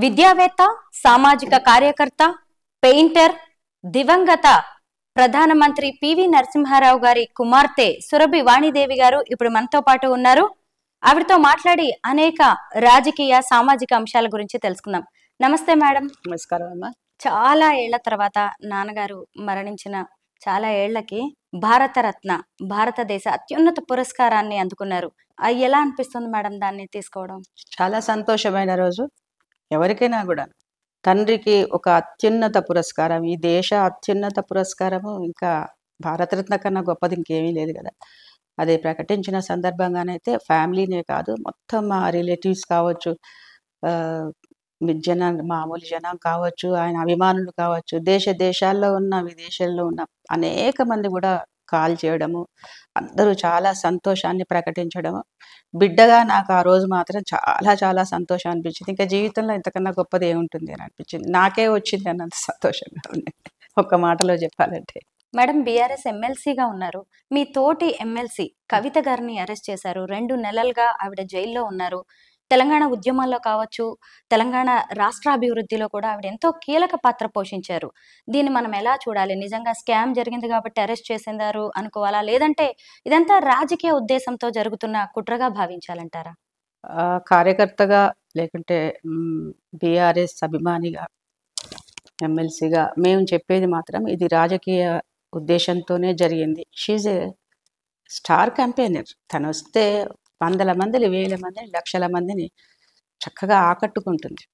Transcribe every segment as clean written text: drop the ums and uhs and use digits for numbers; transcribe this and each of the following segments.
విద్యావేత్త, సామాజిక కార్యకర్త, పెయింటర్, దివంగత ప్రధానమంత్రి పివి నరసింహారావు గారి కుమార్తె సురభి వాణిదేవి గారు ఇప్పుడు మనతో పాటు ఉన్నారు. ఆవిడతో మాట్లాడి అనేక రాజకీయ సామాజిక అంశాల గురించి తెలుసుకుందాం. నమస్తే మేడం. నమస్కారం అమ్మా. చాలా ఏళ్ల తర్వాత నాన్నగారు మరణించిన చాలా ఏళ్లకి భారతరత్న, భారతదేశ అత్యున్నత పురస్కారాన్ని అందుకున్నారు. ఎలా అనిపిస్తుంది మేడం దాన్ని తీసుకోవడం? చాలా సంతోషమైన రోజు. ఎవరికైనా కూడా తండ్రికి ఒక అత్యున్నత పురస్కారం, ఈ దేశ అత్యున్నత పురస్కారము ఇంకా భారతరత్న కన్నా గొప్పది ఇంకేమీ లేదు కదా. అది ప్రకటించిన సందర్భంగానైతే ఫ్యామిలీనే కాదు, మొత్తం మా రిలేటివ్స్ కావచ్చు, జనం, మామూలు జనం కావచ్చు, ఆయన అభిమానులు కావచ్చు, దేశాల్లో ఉన్న విదేశాల్లో ఉన్న అనేక మంది కూడా కాల్ చేయడము, అందరూ చాలా సంతోషాన్ని ప్రకటించడము. బిడ్డగా నాకు ఆ రోజు మాత్రం చాలా చాలా సంతోషం అనిపించింది. ఇంకా జీవితంలో ఇంతకన్నా గొప్పది ఏముంటుంది అని అనిపించింది. నాకే వచ్చింది అన్నంత సంతోషంగా ఉంది ఒక్క మాటలో చెప్పాలంటే. మేడం, బీఆర్ఎస్ ఎమ్మెల్సీగా ఉన్నారు. మీ తోటి ఎమ్మెల్సీ కవిత గారిని అరెస్ట్ చేశారు. 2 నెలలుగా ఆవిడ జైల్లో ఉన్నారు. తెలంగాణ ఉద్యమాల్లో కావచ్చు, తెలంగాణ రాష్ట్రాభివృద్ధిలో కూడా ఆవిడ ఎంతో కీలక పాత్ర పోషించారు. దీన్ని మనం ఎలా చూడాలి? నిజంగా స్కామ్ జరిగింది కాబట్టి అరెస్ట్ చేసిందారు అనుకోవాలా, లేదంటే ఇదంతా రాజకీయ ఉద్దేశంతో జరుగుతున్న కుట్రగా భావించాలంటారా? కార్యకర్తగా లేకుంటే బీఆర్ఎస్ అభిమానిగా, ఎమ్మెల్సీగా మేము చెప్పేది మాత్రం ఇది రాజకీయ ఉద్దేశంతోనే జరిగింది. She's a star campaigner. తను వస్తే వందల మందిని, వేల మందిని, లక్షల మందిని చక్కగా ఆకట్టుకుంటుంది.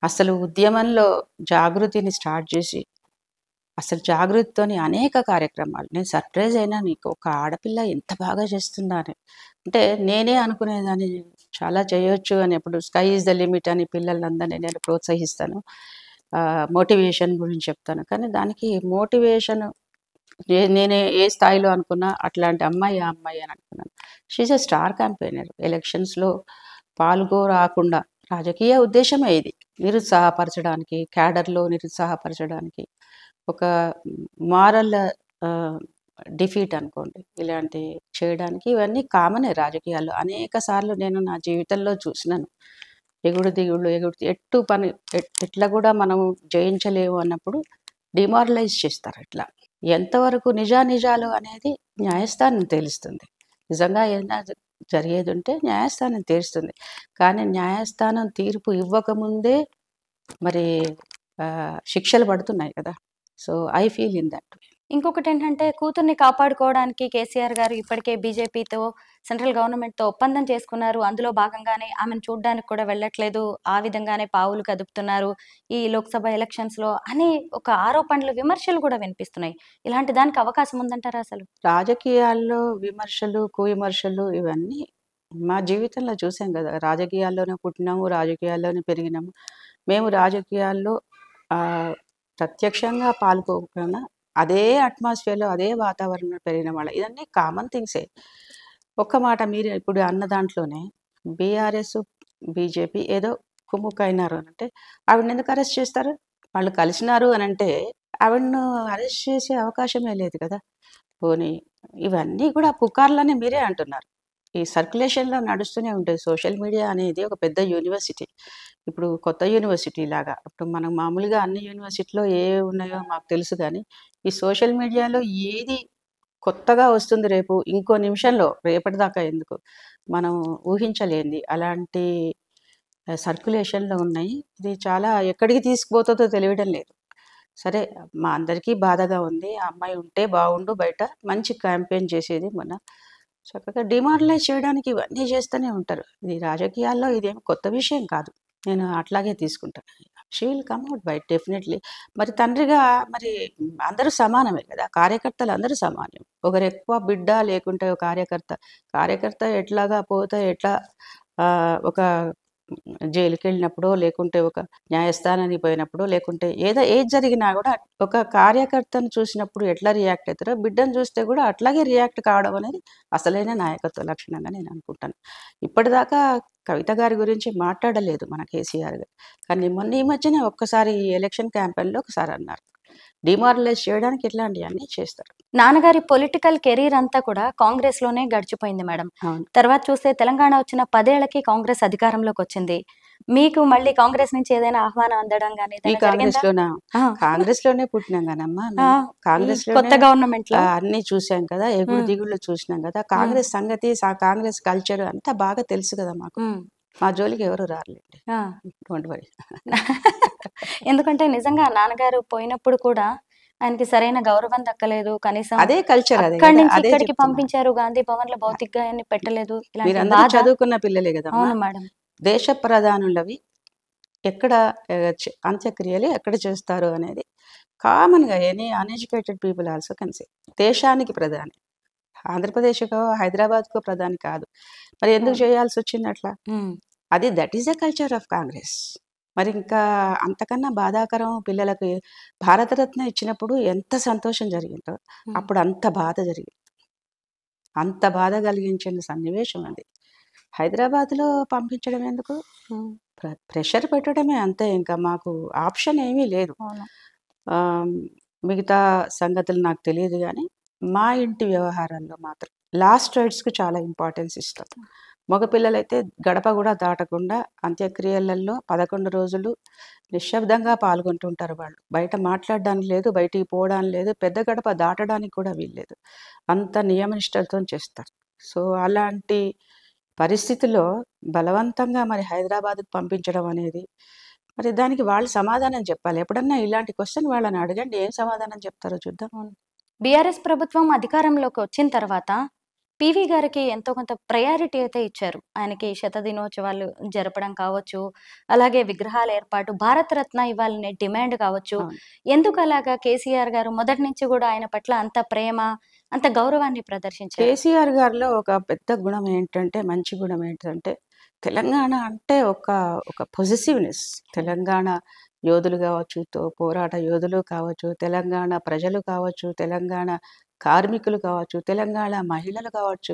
అసలు ఉద్యమంలో జాగృతిని స్టార్ట్ చేసి, అసలు జాగృతితోని అనేక కార్యక్రమాలు, నేను సర్ప్రైజ్ అయినా, నీకు ఒక ఆడపిల్ల ఎంత బాగా చేస్తుందని. అంటే నేనే అనుకునేదాన్ని చాలా చేయొచ్చు అని. ఎప్పుడు స్కై ఈజ్ ద లిమిట్ అని పిల్లలందరినీ నేను ప్రోత్సహిస్తాను, మోటివేషన్ గురించి చెప్తాను. కానీ దానికి మోటివేషన్ నేనే ఏ స్థాయిలో అనుకున్నా అట్లాంటి అమ్మాయి ఆ అమ్మాయి అని అనుకున్నాను. She's a star campaigner. ఎలక్షన్స్లో రాకుండా రాజకీయ ఉద్దేశమే ఇది, నిరుత్సాహపరచడానికి, క్యాడర్లో నిరుత్సాహపరచడానికి, ఒక మారల్ డిఫీట్ అనుకోండి, ఇలాంటి చేయడానికి. ఇవన్నీ కామనే రాజకీయాల్లో. అనేక సార్లు నేను నా జీవితంలో చూసినాను. ఎగుడు దిగుళ్ళు, ఎట్లా కూడా మనం జయించలేవు అన్నప్పుడు డిమారలైజ్ చేస్తారు. ఇట్లా ఎంతవరకు నిజాలు అనేది న్యాయస్థానం తెలుస్తుంది. నిజంగా ఏదైనా జరిగేది ఉంటే న్యాయస్థానం తెలుస్తుంది. కానీ న్యాయస్థానం తీర్పు ఇవ్వకముందే మరి శిక్షలు పడుతున్నాయి కదా. So I feel in that. ఇంకొకటి ఏంటంటే, కూతుర్ని కాపాడుకోవడానికి కేసీఆర్ గారు ఇప్పటికే బీజేపీతో, సెంట్రల్ గవర్నమెంట్తో ఒప్పందం చేసుకున్నారు. అందులో భాగంగానే ఆమెను చూడడానికి కూడా వెళ్ళట్లేదు, ఆ విధంగానే పావులు కదుపుతున్నారు ఈ లోక్సభ ఎలక్షన్స్లో అని ఒక ఆరోపణలు, విమర్శలు కూడా వినిపిస్తున్నాయి. ఇలాంటి దానికి అవకాశం ఉందంటారా? అసలు రాజకీయాల్లో విమర్శలు, కువిమర్శలు ఇవన్నీ మా జీవితంలో చూసాం కదా. రాజకీయాల్లోనే పుట్టినాము, రాజకీయాల్లోనే పెరిగినాము. మేము రాజకీయాల్లో ప్రత్యక్షంగా పాల్గొకపోయినా అదే అట్మాస్ఫియర్లో, అదే వాతావరణంలో పెరిగిన వాళ్ళ. ఇవన్నీ కామన్ థింగ్సే. ఒక్క మాట మీరు ఇప్పుడు అన్న దాంట్లోనే బీఆర్ఎస్, బీజేపీ ఏదో కుమ్ముకైనారు అని అంటే ఆవిడని ఎందుకు అరెస్ట్ చేస్తారు? వాళ్ళు కలిసినారు అని అంటే ఆవిడను అరెస్ట్ చేసే అవకాశమే లేదు కదా. పోనీ ఇవన్నీ కూడా పుకార్లని మీరే అంటున్నారు. ఈ సర్క్యులేషన్లో నడుస్తూనే ఉంటుంది. సోషల్ మీడియా అనేది ఒక పెద్ద యూనివర్సిటీ. ఇప్పుడు కొత్త యూనివర్సిటీ లాగా. ఇప్పుడు మనం మామూలుగా అన్ని యూనివర్సిటీలో ఏ ఉన్నాయో మాకు తెలుసు, కానీ ఈ సోషల్ మీడియాలో ఏది కొత్తగా వస్తుంది రేపు ఇంకో నిమిషంలో, రేపటిదాకా ఎందుకు, మనం ఊహించలేంది అలాంటి సర్క్యులేషన్లో ఉన్నాయి. ఇది చాలా ఎక్కడికి తీసుకుపోతుందో తెలియడం లేదు. సరే, మా అందరికీ బాధగా ఉంది. ఆ అమ్మాయి ఉంటే బాగుండు, బయట మంచి క్యాంపెయిన్ చేసేది. మొన్న చక్కగా డిమారలైజ్ చేయడానికి ఇవన్నీ చేస్తూనే ఉంటారు. ఇది రాజకీయాల్లో ఇదేమి కొత్త విషయం కాదు. నేను అట్లాగే తీసుకుంటాను. She will come out by definitely. మరి తండ్రిగా మరి అందరూ సమానమే కదా. కార్యకర్తలు అందరూ సమానం. ఒకరు ఎక్కువ బిడ్డ లేకుంటే కార్యకర్త ఎట్లాగా పోతే ఎట్లా ఒక జైలుకి వెళ్ళినప్పుడు, లేకుంటే ఒక న్యాయస్థానానికి పోయినప్పుడు, లేకుంటే ఏది జరిగినా కూడా ఒక కార్యకర్తను చూసినప్పుడు ఎట్లా రియాక్ట్ అవుతారో బిడ్డను చూస్తే కూడా అట్లాగే రియాక్ట్ కావడం అనేది అసలైన నాయకత్వ లక్షణంగా నేను అనుకుంటాను. ఇప్పటిదాకా కవిత గారి గురించి మాట్లాడలేదు మన కేసీఆర్ గారు. కానీ మొన్న ఈ మధ్యనే ఒక్కసారి ఎలక్షన్ క్యాంపెయిన్లో ఒకసారి అన్నారు, డిమారలైజ్ చేయడానికి ఇట్లాంటివన్నీ చేస్తారు. నాన్నగారి పొలిటికల్ కెరీర్ అంతా కూడా కాంగ్రెస్ లోనే గడిచిపోయింది మేడం. తర్వాత చూస్తే తెలంగాణ వచ్చిన 10 ఏళ్లకి కాంగ్రెస్ అధికారంలోకి వచ్చింది. మీకు మళ్ళీ కాంగ్రెస్ నుంచి ఏదైనా ఆహ్వానం అందడం కానీ ఈ ఏదైనా కాంగ్రెస్ జరిగిందా? లోనా? ఆ, కాంగ్రెస్ లోనే పుట్టినాం కదమ్మా ఆ, మేము. ఈ కాంగ్రెస్ కొత్త లోనే గవర్నమెంట్ లో. అన్ని చూసాం కదా, ఎగుడు ఉమ్, దిగుళ్ళు చూసినాం కదా. ఉమ్, కాంగ్రెస్ సంగతి, కాంగ్రెస్ కల్చర్ అంతా బాగా తెలుసు కదా మాకు. ఉమ్, మా జోలికి ఎవరు రారులేండి, ఆ. Don't worry. ఎందుకంటే నిజంగా నాన్నగారు పోయినప్పుడు కూడా ఆయనకి సరైన గౌరవం దక్కలేదు, కనీసం అదే కల్చర్, అదే అక్కడి కదా, నుంచి అదే ఇక్కడికి చెప్తున్నా. పంపించారు, గాంధీ భవన్ లో భౌతిక గాయాన్ని పెట్టలేదు, ఇలాంటి మీరందరూ బాధ. చదువుకున్న పిల్లలే కదమ్మా. అవును మేడం. దేశ ప్రధానులవి ఎక్కడ అంత్యక్రియలు ఎక్కడ చేస్తారు అనేది కామన్గా any uneducated people also can say. దేశానికి ప్రధాని ఆంధ్రప్రదేశ్కో హైదరాబాద్కో ప్రధాని కాదు. మరి ఎందుకు అవును. చేయాల్సి వచ్చింది అట్లా? ఉమ్, అది that is the culture of Congress. మరి ఇంకా అంతకన్నా బాధాకరం, పిల్లలకు భారతరత్న ఇచ్చినప్పుడు ఎంత సంతోషం జరిగిందో, ఉమ్, అప్పుడు అంత బాధ జరిగింది. అంత బాధ కలిగించిన సన్నివేశం అది. హైదరాబాద్లో పంపించడం ఎందుకు? ఉమ్, ప్రెషర్ పెట్టడమే అంతే, ఇంకా మాకు ఆప్షన్ ఏమీ లేదు. అవును. ఆమ్, మిగతా సంగతులు నాకు తెలియదు కానీ మా ఇంటి వ్యవహారాల్లో మాత్రం లాస్ట్ రైట్స్కి చాలా ఇంపార్టెన్స్ ఇస్తాం. మగపిల్లలైతే గడప కూడా దాటకుండా అంత్యక్రియలలో 11 రోజులు నిశ్శబ్దంగా పాల్గొంటుంటారు. వాళ్ళు బయట మాట్లాడడానికి లేదు, బయటికి పోవడానికి లేదు, పెద్ద గడప దాటడానికి కూడా వీల్లేదు. అంత నియమనిష్టలతో చేస్తారు. సో అలాంటి పరిస్థితిలో బలవంతంగా మరి హైదరాబాద్కు పంపించడం అనేది, మరి దానికి వాళ్ళు సమాధానం చెప్పాలి. ఎప్పుడన్నా ఇలాంటి క్వశ్చన్ వాళ్ళని అడగండి, ఏం సమాధానం చెప్తారో చూద్దాం. అవును. బీఆర్ఎస్ ప్రభుత్వం అధికారంలోకి వచ్చిన తర్వాత పివి గారికి ఎంతో కొంత ప్రయారిటీ అయితే ఇచ్చారు. ఆయనకి శతదినోత్సవాలు జరపడం కావచ్చు, అలాగే విగ్రహాల ఏర్పాటు, భారతరత్న ఇవ్వాలనే డిమాండ్ కావచ్చు. అవును. ఎందుకు అలాగా కేసీఆర్ గారు మొదటి నుంచి కూడా ఆయన పట్ల అంత ప్రేమ, అంత గౌరవాన్ని ప్రదర్శించారు? కేసీఆర్ గారిలో ఒక పెద్ద గుణం ఏంటంటే, మంచి గుణం ఏంటంటే, తెలంగాణ అంటే ఒక ఒక పొజిటివ్నెస్. తెలంగాణ యోధులు కావచ్చు, పోరాట యోధులు కావచ్చు, తెలంగాణ ప్రజలు కావచ్చు, తెలంగాణ కార్మికులు కావచ్చు, తెలంగాణ మహిళలు కావచ్చు,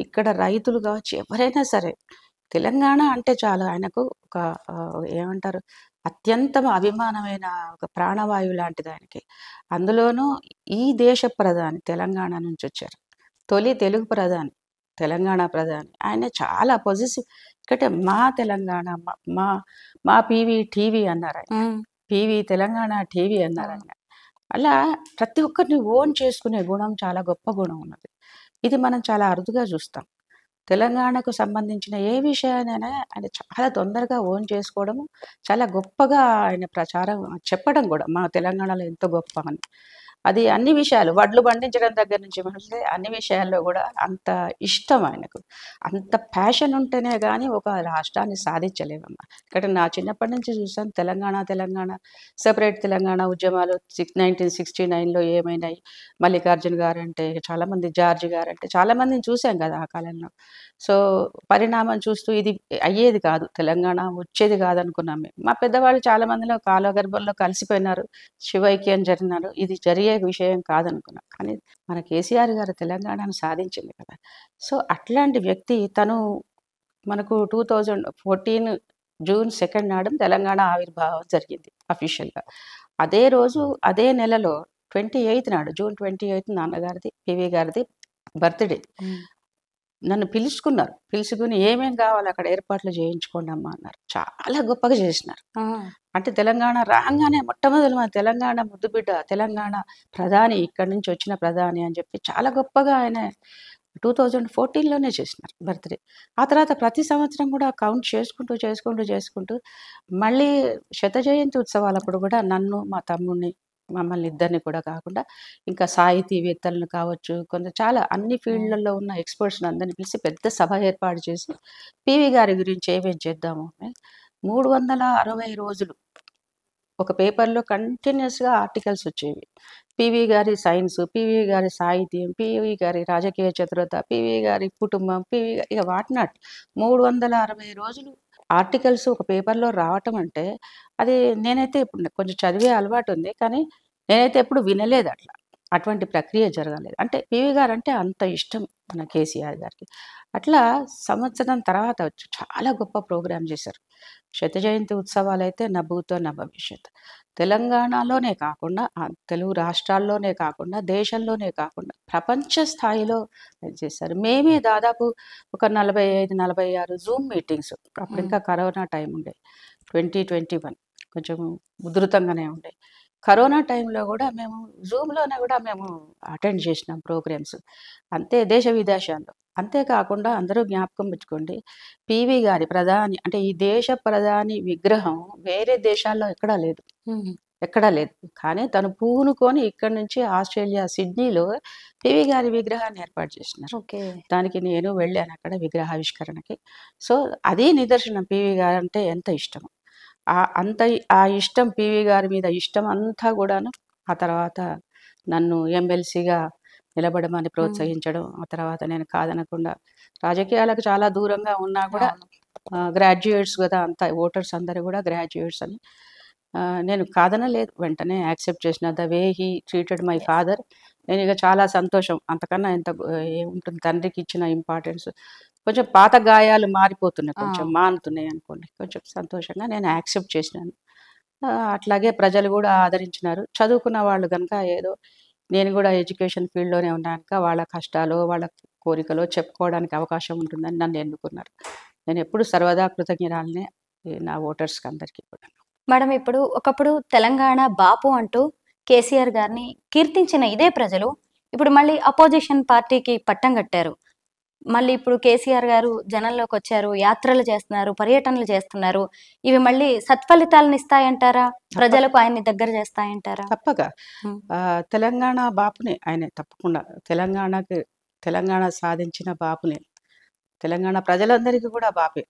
ఇక్కడ రైతులు కావచ్చు, ఎవరైనా సరే తెలంగాణ అంటే చాలా ఆయనకు ఒక ఏమంటారు, అత్యంతం అభిమానమైన ఒక ప్రాణవాయువు లాంటిది ఆయనకి. అందులోనూ ఈ దేశ ప్రధాని తెలంగాణ నుంచి వచ్చారు. తొలి తెలుగు ప్రధాని, తెలంగాణ ప్రధాని. ఆయన చాలా పొజిటివ్. ఎందుకంటే మా తెలంగాణ, మా మా పీవీ టీవీ అన్నారాయన. ఉమ్, పీవీ తెలంగాణ టీవీ అన్నారాయన. అలా ప్రతి ఒక్కరిని ఓన్ చేసుకునే గుణం, చాలా గొప్ప గుణం ఉన్నది. ఇది మనం చాలా అరుదుగా చూస్తాం. తెలంగాణకు సంబంధించిన ఏ విషయాన్నైనా ఆయన చాలా తొందరగా ఓన్ చేసుకోవడము, చాలా గొప్పగా ఆయన ప్రచారం చెప్పడం కూడా, మా తెలంగాణలో ఎంతో గొప్ప అని. అది అన్ని విషయాలు, వడ్లు పండించడం దగ్గర నుంచి మొదలుపెడితే అన్ని విషయాల్లో కూడా అంత ఇష్టం ఆయనకు. అంత ప్యాషన్ ఉంటేనే కానీ ఒక రాష్ట్రాన్ని సాధించలేమమ్మా. ఇక్కడ నా చిన్నప్పటి నుంచి చూసాను, తెలంగాణ సెపరేట్ తెలంగాణ ఉద్యమాలు 1969లో ఏమైనాయి. మల్లికార్జున గారు అంటే చాలామంది, జార్జి గారు అంటే చాలామందిని చూసాం కదా ఆ కాలంలో. సో పరిణామం చూస్తూ ఇది అయ్యేది కాదు, తెలంగాణ వచ్చేది కాదనుకున్నాం మేము. మా పెద్దవాళ్ళు చాలామందిలో కాలగర్భంలో కలిసిపోయినారు, శివైక్యం జరిగినారు, ఇది జరిగే విషయం కాదనుకున్నాం. కానీ మన కేసీఆర్ గారు తెలంగాణను సాధించింది కదా. సో అట్లాంటి వ్యక్తి తను మనకు 2014 జూన్ 2 నాడు తెలంగాణ ఆవిర్భావం జరిగింది అఫీషియల్గా. అదే రోజు అదే నెలలో 28 నాడు, జూన్ 28 నాన్నగారిది, పివి గారిది బర్త్డే. ఉమ్, నన్ను పిలుచుకున్నారు. పిలుచుకుని ఏమేం కావాలి అక్కడ ఏర్పాట్లు చేయించుకోండి అమ్మా అన్నారు. చాలా గొప్పగా చేసినారు. ఆ, అంటే తెలంగాణ రాగానే మొట్టమొదటి మన తెలంగాణ ముద్దుబిడ్డ, తెలంగాణ ప్రధాని, ఇక్కడి నుంచి వచ్చిన ప్రధాని అని చెప్పి చాలా గొప్పగా ఆయన 2014లోనే చేసినారు బర్త్డే. ఆ తర్వాత ప్రతి సంవత్సరం కూడా కౌంట్ చేసుకుంటూ మళ్ళీ శత జయంతి ఉత్సవాలప్పుడు కూడా నన్ను, మా తమ్ముడిని, మమ్మల్ని ఇద్దరిని కూడా కాకుండా ఇంకా సాహితీవేత్తలను కావచ్చు, చాలా అన్ని ఫీల్డ్లలో ఉన్న ఎక్స్పర్ట్స్ని అందరిని పిలిచి పెద్ద సభ ఏర్పాటు చేసి పివి గారి గురించి ఏమేం చేద్దాము అని 360 రోజులు ఒక పేపర్లో కంటిన్యూస్గా ఆర్టికల్స్ వచ్చేవి. పివి గారి సైన్స్, పివి గారి సాహిత్యం, పివి గారి రాజకీయ చతురత, పివి గారి కుటుంబం, పివి ఇక వాట్ నాట్ 360 రోజులు ఆర్టికల్స్ ఒక పేపర్లో రావటం అంటే, అది నేనైతే ఇప్పుడు కొంచెం చదివే అలవాటు ఉంది, కానీ నేనైతే ఎప్పుడు వినలేదు అట్లా. అటువంటి ప్రక్రియ జరగలేదు. అంటే పివి గారు అంటే అంత ఇష్టం మన కేసీఆర్ గారికి. అట్లా సంవత్సరం తర్వాత వచ్చి చాలా గొప్ప ప్రోగ్రామ్ చేశారు. శత జయంతి ఉత్సవాలైతే నా భూతో నా భవిష్యత్. తెలంగాణలోనే కాకుండా తెలుగు రాష్ట్రాల్లోనే కాకుండా దేశంలోనే కాకుండా ప్రపంచ స్థాయిలో చేశారు. మేమే దాదాపు ఒక 45, 46 జూమ్ మీటింగ్స్, అప్పుడు ఇంకా కరోనా టైం ఉండే 2021 కొంచెం ఉధృతంగానే ఉండే. కరోనా టైంలో కూడా మేము జూమ్లోనే కూడా మేము అటెండ్ చేసినాం ప్రోగ్రామ్స్. అంతే దేశ విదేశాల్లో. అంతేకాకుండా అందరూ జ్ఞాపకం పెట్టుకోండి, పివి గారి ప్రధాని అంటే ఈ దేశ ప్రధాని విగ్రహం వేరే దేశాల్లో ఎక్కడా లేదు. కానీ తను పూనుకొని ఇక్కడ నుంచి ఆస్ట్రేలియా సిడ్నీలో పివి గారి విగ్రహాన్ని ఏర్పాటు చేసినారు. ఓకే. దానికి నేను వెళ్ళాను అక్కడ విగ్రహావిష్కరణకి. సో అది నిదర్శనం పివి గారు అంటే ఎంత ఇష్టము. ఆ ఇష్టం, పివి గారి మీద ఇష్టం అంతా కూడాను ఆ తర్వాత నన్ను ఎమ్మెల్సీగా నిలబడమని ప్రోత్సహించడం. ఆ తర్వాత నేను కాదనకుండా, రాజకీయాలకు చాలా దూరంగా ఉన్నా కూడా గ్రాడ్యుయేట్స్ కదా అంతా, ఓటర్స్ అందరూ కూడా గ్రాడ్యుయేట్స్ అని నేను కాదనలేదు, వెంటనే యాక్సెప్ట్ చేసిన. The way he treated my father, నేను ఇక చాలా సంతోషం. అంతకన్నా ఎంత ఏముంటుంది, తండ్రికి ఇచ్చిన ఇంపార్టెన్స్. కొంచెం పాత గాయాలు మారిపోతున్నాయి, కొంచెం మానుతున్నాయి అనుకోండి, కొంచెం సంతోషంగా నేను యాక్సెప్ట్ చేసినాను. అట్లాగే ప్రజలు కూడా ఆదరించినారు. చదువుకున్న వాళ్ళు కనుక ఏదో నేను కూడా ఎడ్యుకేషన్ ఫీల్డ్లోనే ఉన్నాక వాళ్ళ కష్టాలు వాళ్ళ కోరికలు చెప్పుకోవడానికి అవకాశం ఉంటుందని నన్ను ఎన్నుకున్నారు. నేను ఎప్పుడు సర్వదా కృతజ్ఞరాలనే నా ఓటర్స్కి అందరికీ కూడా. మేడం, ఇప్పుడు ఒకప్పుడు తెలంగాణ బాపు అంటూ కేసీఆర్ గారిని కీర్తించిన ఇదే ప్రజలు ఇప్పుడు మళ్ళీ అపోజిషన్ పార్టీకి పట్టం కట్టారు. మళ్ళీ ఇప్పుడు కేసీఆర్ గారు జనంలోకి వచ్చారు, యాత్రలు చేస్తున్నారు, పర్యటనలు చేస్తున్నారు. ఇవి మళ్ళీ సత్ఫలితాలను ఇస్తాయంటారా? ప్రజలకు ఆయన్ని దగ్గర చేస్తాయంటారా? తప్పగా తెలంగాణ బాపునే ఆయన, తప్పకుండా తెలంగాణ సాధించిన బాపునే. తెలంగాణ ప్రజలందరికీ కూడా బాపే.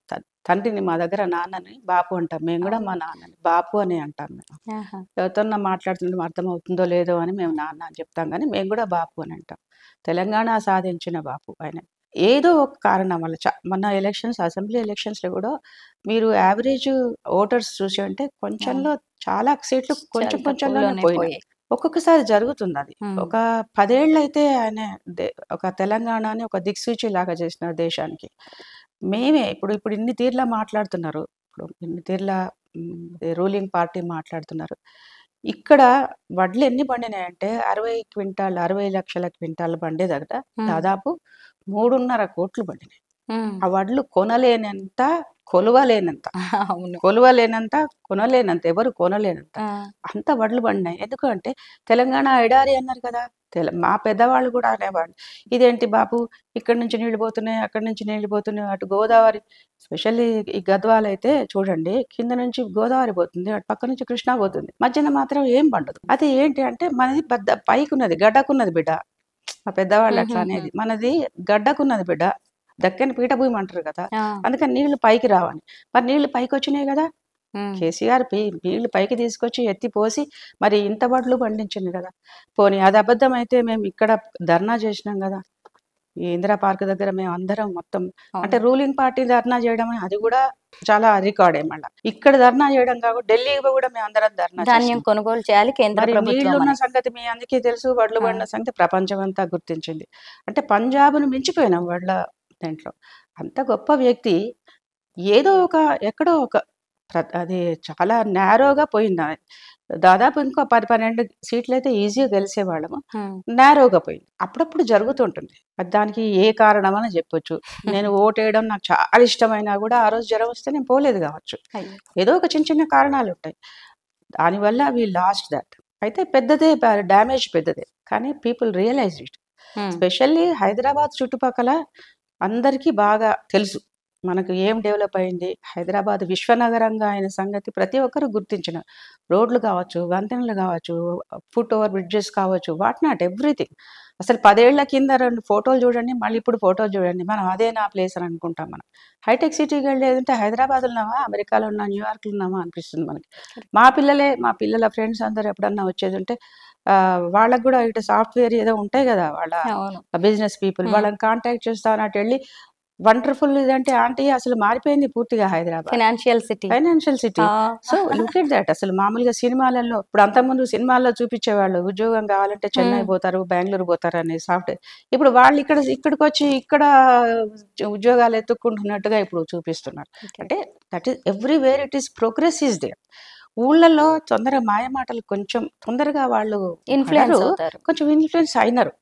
తండ్రిని మా దగ్గర నాన్నని బాపు అంటాం, మేము కూడా మా నాన్నని బాపు అని అంటాం. మేము ఎవరితో మాట్లాడుతుంటే అర్థమవుతుందో లేదో అని మేము నాన్న అని చెప్తాం, కానీ మేము కూడా బాపు అని అంటాం. తెలంగాణ సాధించిన బాపు ఆయన. ఏదో ఒక కారణం వల్ల మన అసెంబ్లీ ఎలక్షన్స్లో కూడా మీరు యావరేజ్ ఓటర్స్ చూసి అంటే కొంచెంలో చాలా సీట్లు కొంచెంలోనే పోయినాయి. ఒక్కొక్కసారి జరుగుతుంది అది. ఒక 10 ఏళ్ళు అయితే ఆయన ఒక తెలంగాణని ఒక దిక్సూచి లాగా చేసిన దేశానికి. మేమే ఇప్పుడు ఇన్ని తీర్లా మాట్లాడుతున్నారు, ఇప్పుడు ఇన్ని తీర్ల రూలింగ్ పార్టీ మాట్లాడుతున్నారు. ఇక్కడ వడ్లు ఎన్ని పండినాయంటే 60 లక్షల క్వింటాలు పండే దగ్గర దాదాపు 3.5 కోట్లు పండినాయి. ఆ వడ్లు కొనలేనంత, కొలవలేనంత, ఎవరు కొనలేనంత అంత వడ్లు పండినాయి. ఎందుకంటే తెలంగాణ ఎడారి అన్నారు కదా, మా పెద్దవాళ్ళు కూడా అనేవాళ్ళు, ఇదేంటి బాపు ఇక్కడ నుంచి నీళ్ళు పోతున్నాయి, అక్కడి నుంచి నీళ్ళు పోతున్నాయి, అటు గోదావరి, స్పెషల్లీ ఈ గద్వాలు అయితే చూడండి, కింద నుంచి గోదావరి పోతుంది, అటు పక్క నుంచి కృష్ణా పోతుంది, మధ్యన మాత్రం ఏం పండదు. అది ఏంటి అంటే మనది పైకున్నది, గడ్డకున్నది బిడ్డ. మా పెద్దవాళ్ళు అట్లా అనేది, మనది గడ్డకున్నది బిడ్డ, దక్కని పీఠభూమి అంటారు కదా, అందుకని నీళ్లు పైకి రావాలి. మరి నీళ్లు పైకి వచ్చినాయి కదా, కేసీఆర్ నీళ్లు పైకి తీసుకొచ్చి ఎత్తిపోసి మరి ఇంత వడ్లు పండించింది కదా. పోనీ అది అబద్ధం అయితే మేము ఇక్కడ ధర్నా చేసినాం కదా, ఈ ఇందిరా పార్క్ దగ్గర మేము అందరం మొత్తం, అంటే రూలింగ్ పార్టీ ధర్నా చేయడం అది కూడా చాలా రికార్డే. మళ్ళీ ఇక్కడ ధర్నా చేయడం కాకుండా ఢిల్లీలో కూడా మేము అందరం ధాన్యం కొనుగోలు చేయాలి. నీళ్లున్న సంగతి మీ అందరికీ తెలుసు, వడ్లు పండిన సంగతి ప్రపంచం అంతా గుర్తించింది. అంటే పంజాబ్ను మించిపోయినాం వడ్ల దాంట్లో. అంత గొప్ప వ్యక్తి ఏదో ఎక్కడో అది చాలా నేరోగా పోయింది. దాదాపు ఇంకో 10-12 సీట్లు అయితే ఈజీగా గెలిచేవాళ్ళము, నేరోగా పోయింది. అప్పుడప్పుడు జరుగుతుంటుంది, దానికి ఏ కారణం అని చెప్పొచ్చు. నేను ఓటేయడం నాకు చాలా ఇష్టమైనా కూడా ఆ రోజు జ్వరం వస్తే నేను పోలేదు కావచ్చు, ఏదో ఒక చిన్న కారణాలు ఉంటాయి. దానివల్ల వి లాస్ట్ దట్. అయితే పెద్దదే డ్యామేజ్ పెద్దదే, కానీ people realize it. Specially Hyderabad చుట్టుపక్కల అందరికీ బాగా తెలుసు మనకు ఏం డెవలప్ అయింది. హైదరాబాద్ విశ్వనగరంగా అయిన సంగతి ప్రతి ఒక్కరు గుర్తించిన, రోడ్లు కావచ్చు, వంతెనలు కావచ్చు, ఫుట్ ఓవర్ బ్రిడ్జెస్ కావచ్చు, వాట్ నాట్ ఎవ్రీథింగ్. అసలు 10 ఏళ్ల కింద 2 ఫోటోలు చూడండి, మళ్ళీ ఇప్పుడు ఫోటోలు చూడండి, మనం అదే నా ప్లేస్ అని అనుకుంటాం. మనం హైటెక్ సిటీకి వెళ్ళేదంటే హైదరాబాద్లో ఉన్నామా, అమెరికాలో ఉన్నా, న్యూయార్క్లో ఉన్నామా అనిపిస్తుంది మనకి. మా పిల్లల ఫ్రెండ్స్ అందరూ ఎప్పుడన్నా వచ్చేది ఉంటే వాళ్ళకు కూడా ఇటు సాఫ్ట్వేర్ ఏదో ఉంటాయి కదా, వాళ్ళ బిజినెస్ పీపుల్, వాళ్ళని కాంటాక్ట్ చేస్తా అన్నట్టు వెళ్ళి వండర్ఫుల్ ఇదంటే ఆంటీ అసలు మారిపోయింది పూర్తిగా Hyderabad financial city. Financial city. So look at that. అసలు మామూలుగా సినిమాలలో ఇప్పుడు అంతకుముందు సినిమాల్లో చూపించేవాళ్ళు ఉద్యోగం కావాలంటే చెన్నై పోతారు, బెంగళూరు పోతారు అనే సాఫ్ట్వేర్. ఇప్పుడు వాళ్ళు ఇక్కడికి వచ్చి ఇక్కడ ఉద్యోగాలు ఎత్తుక్కుంటున్నట్టుగా ఇప్పుడు చూపిస్తున్నారు. అంటే that is everywhere it is progress is there. ఊళ్ళల్లో తొందరగా మాయమాటలు కొంచెం తొందరగా వాళ్ళు ఇన్ఫ్లుయెన్స్ అవుతారు. కొంచెం ఇన్ఫ్లుయెన్స్ అయినారు.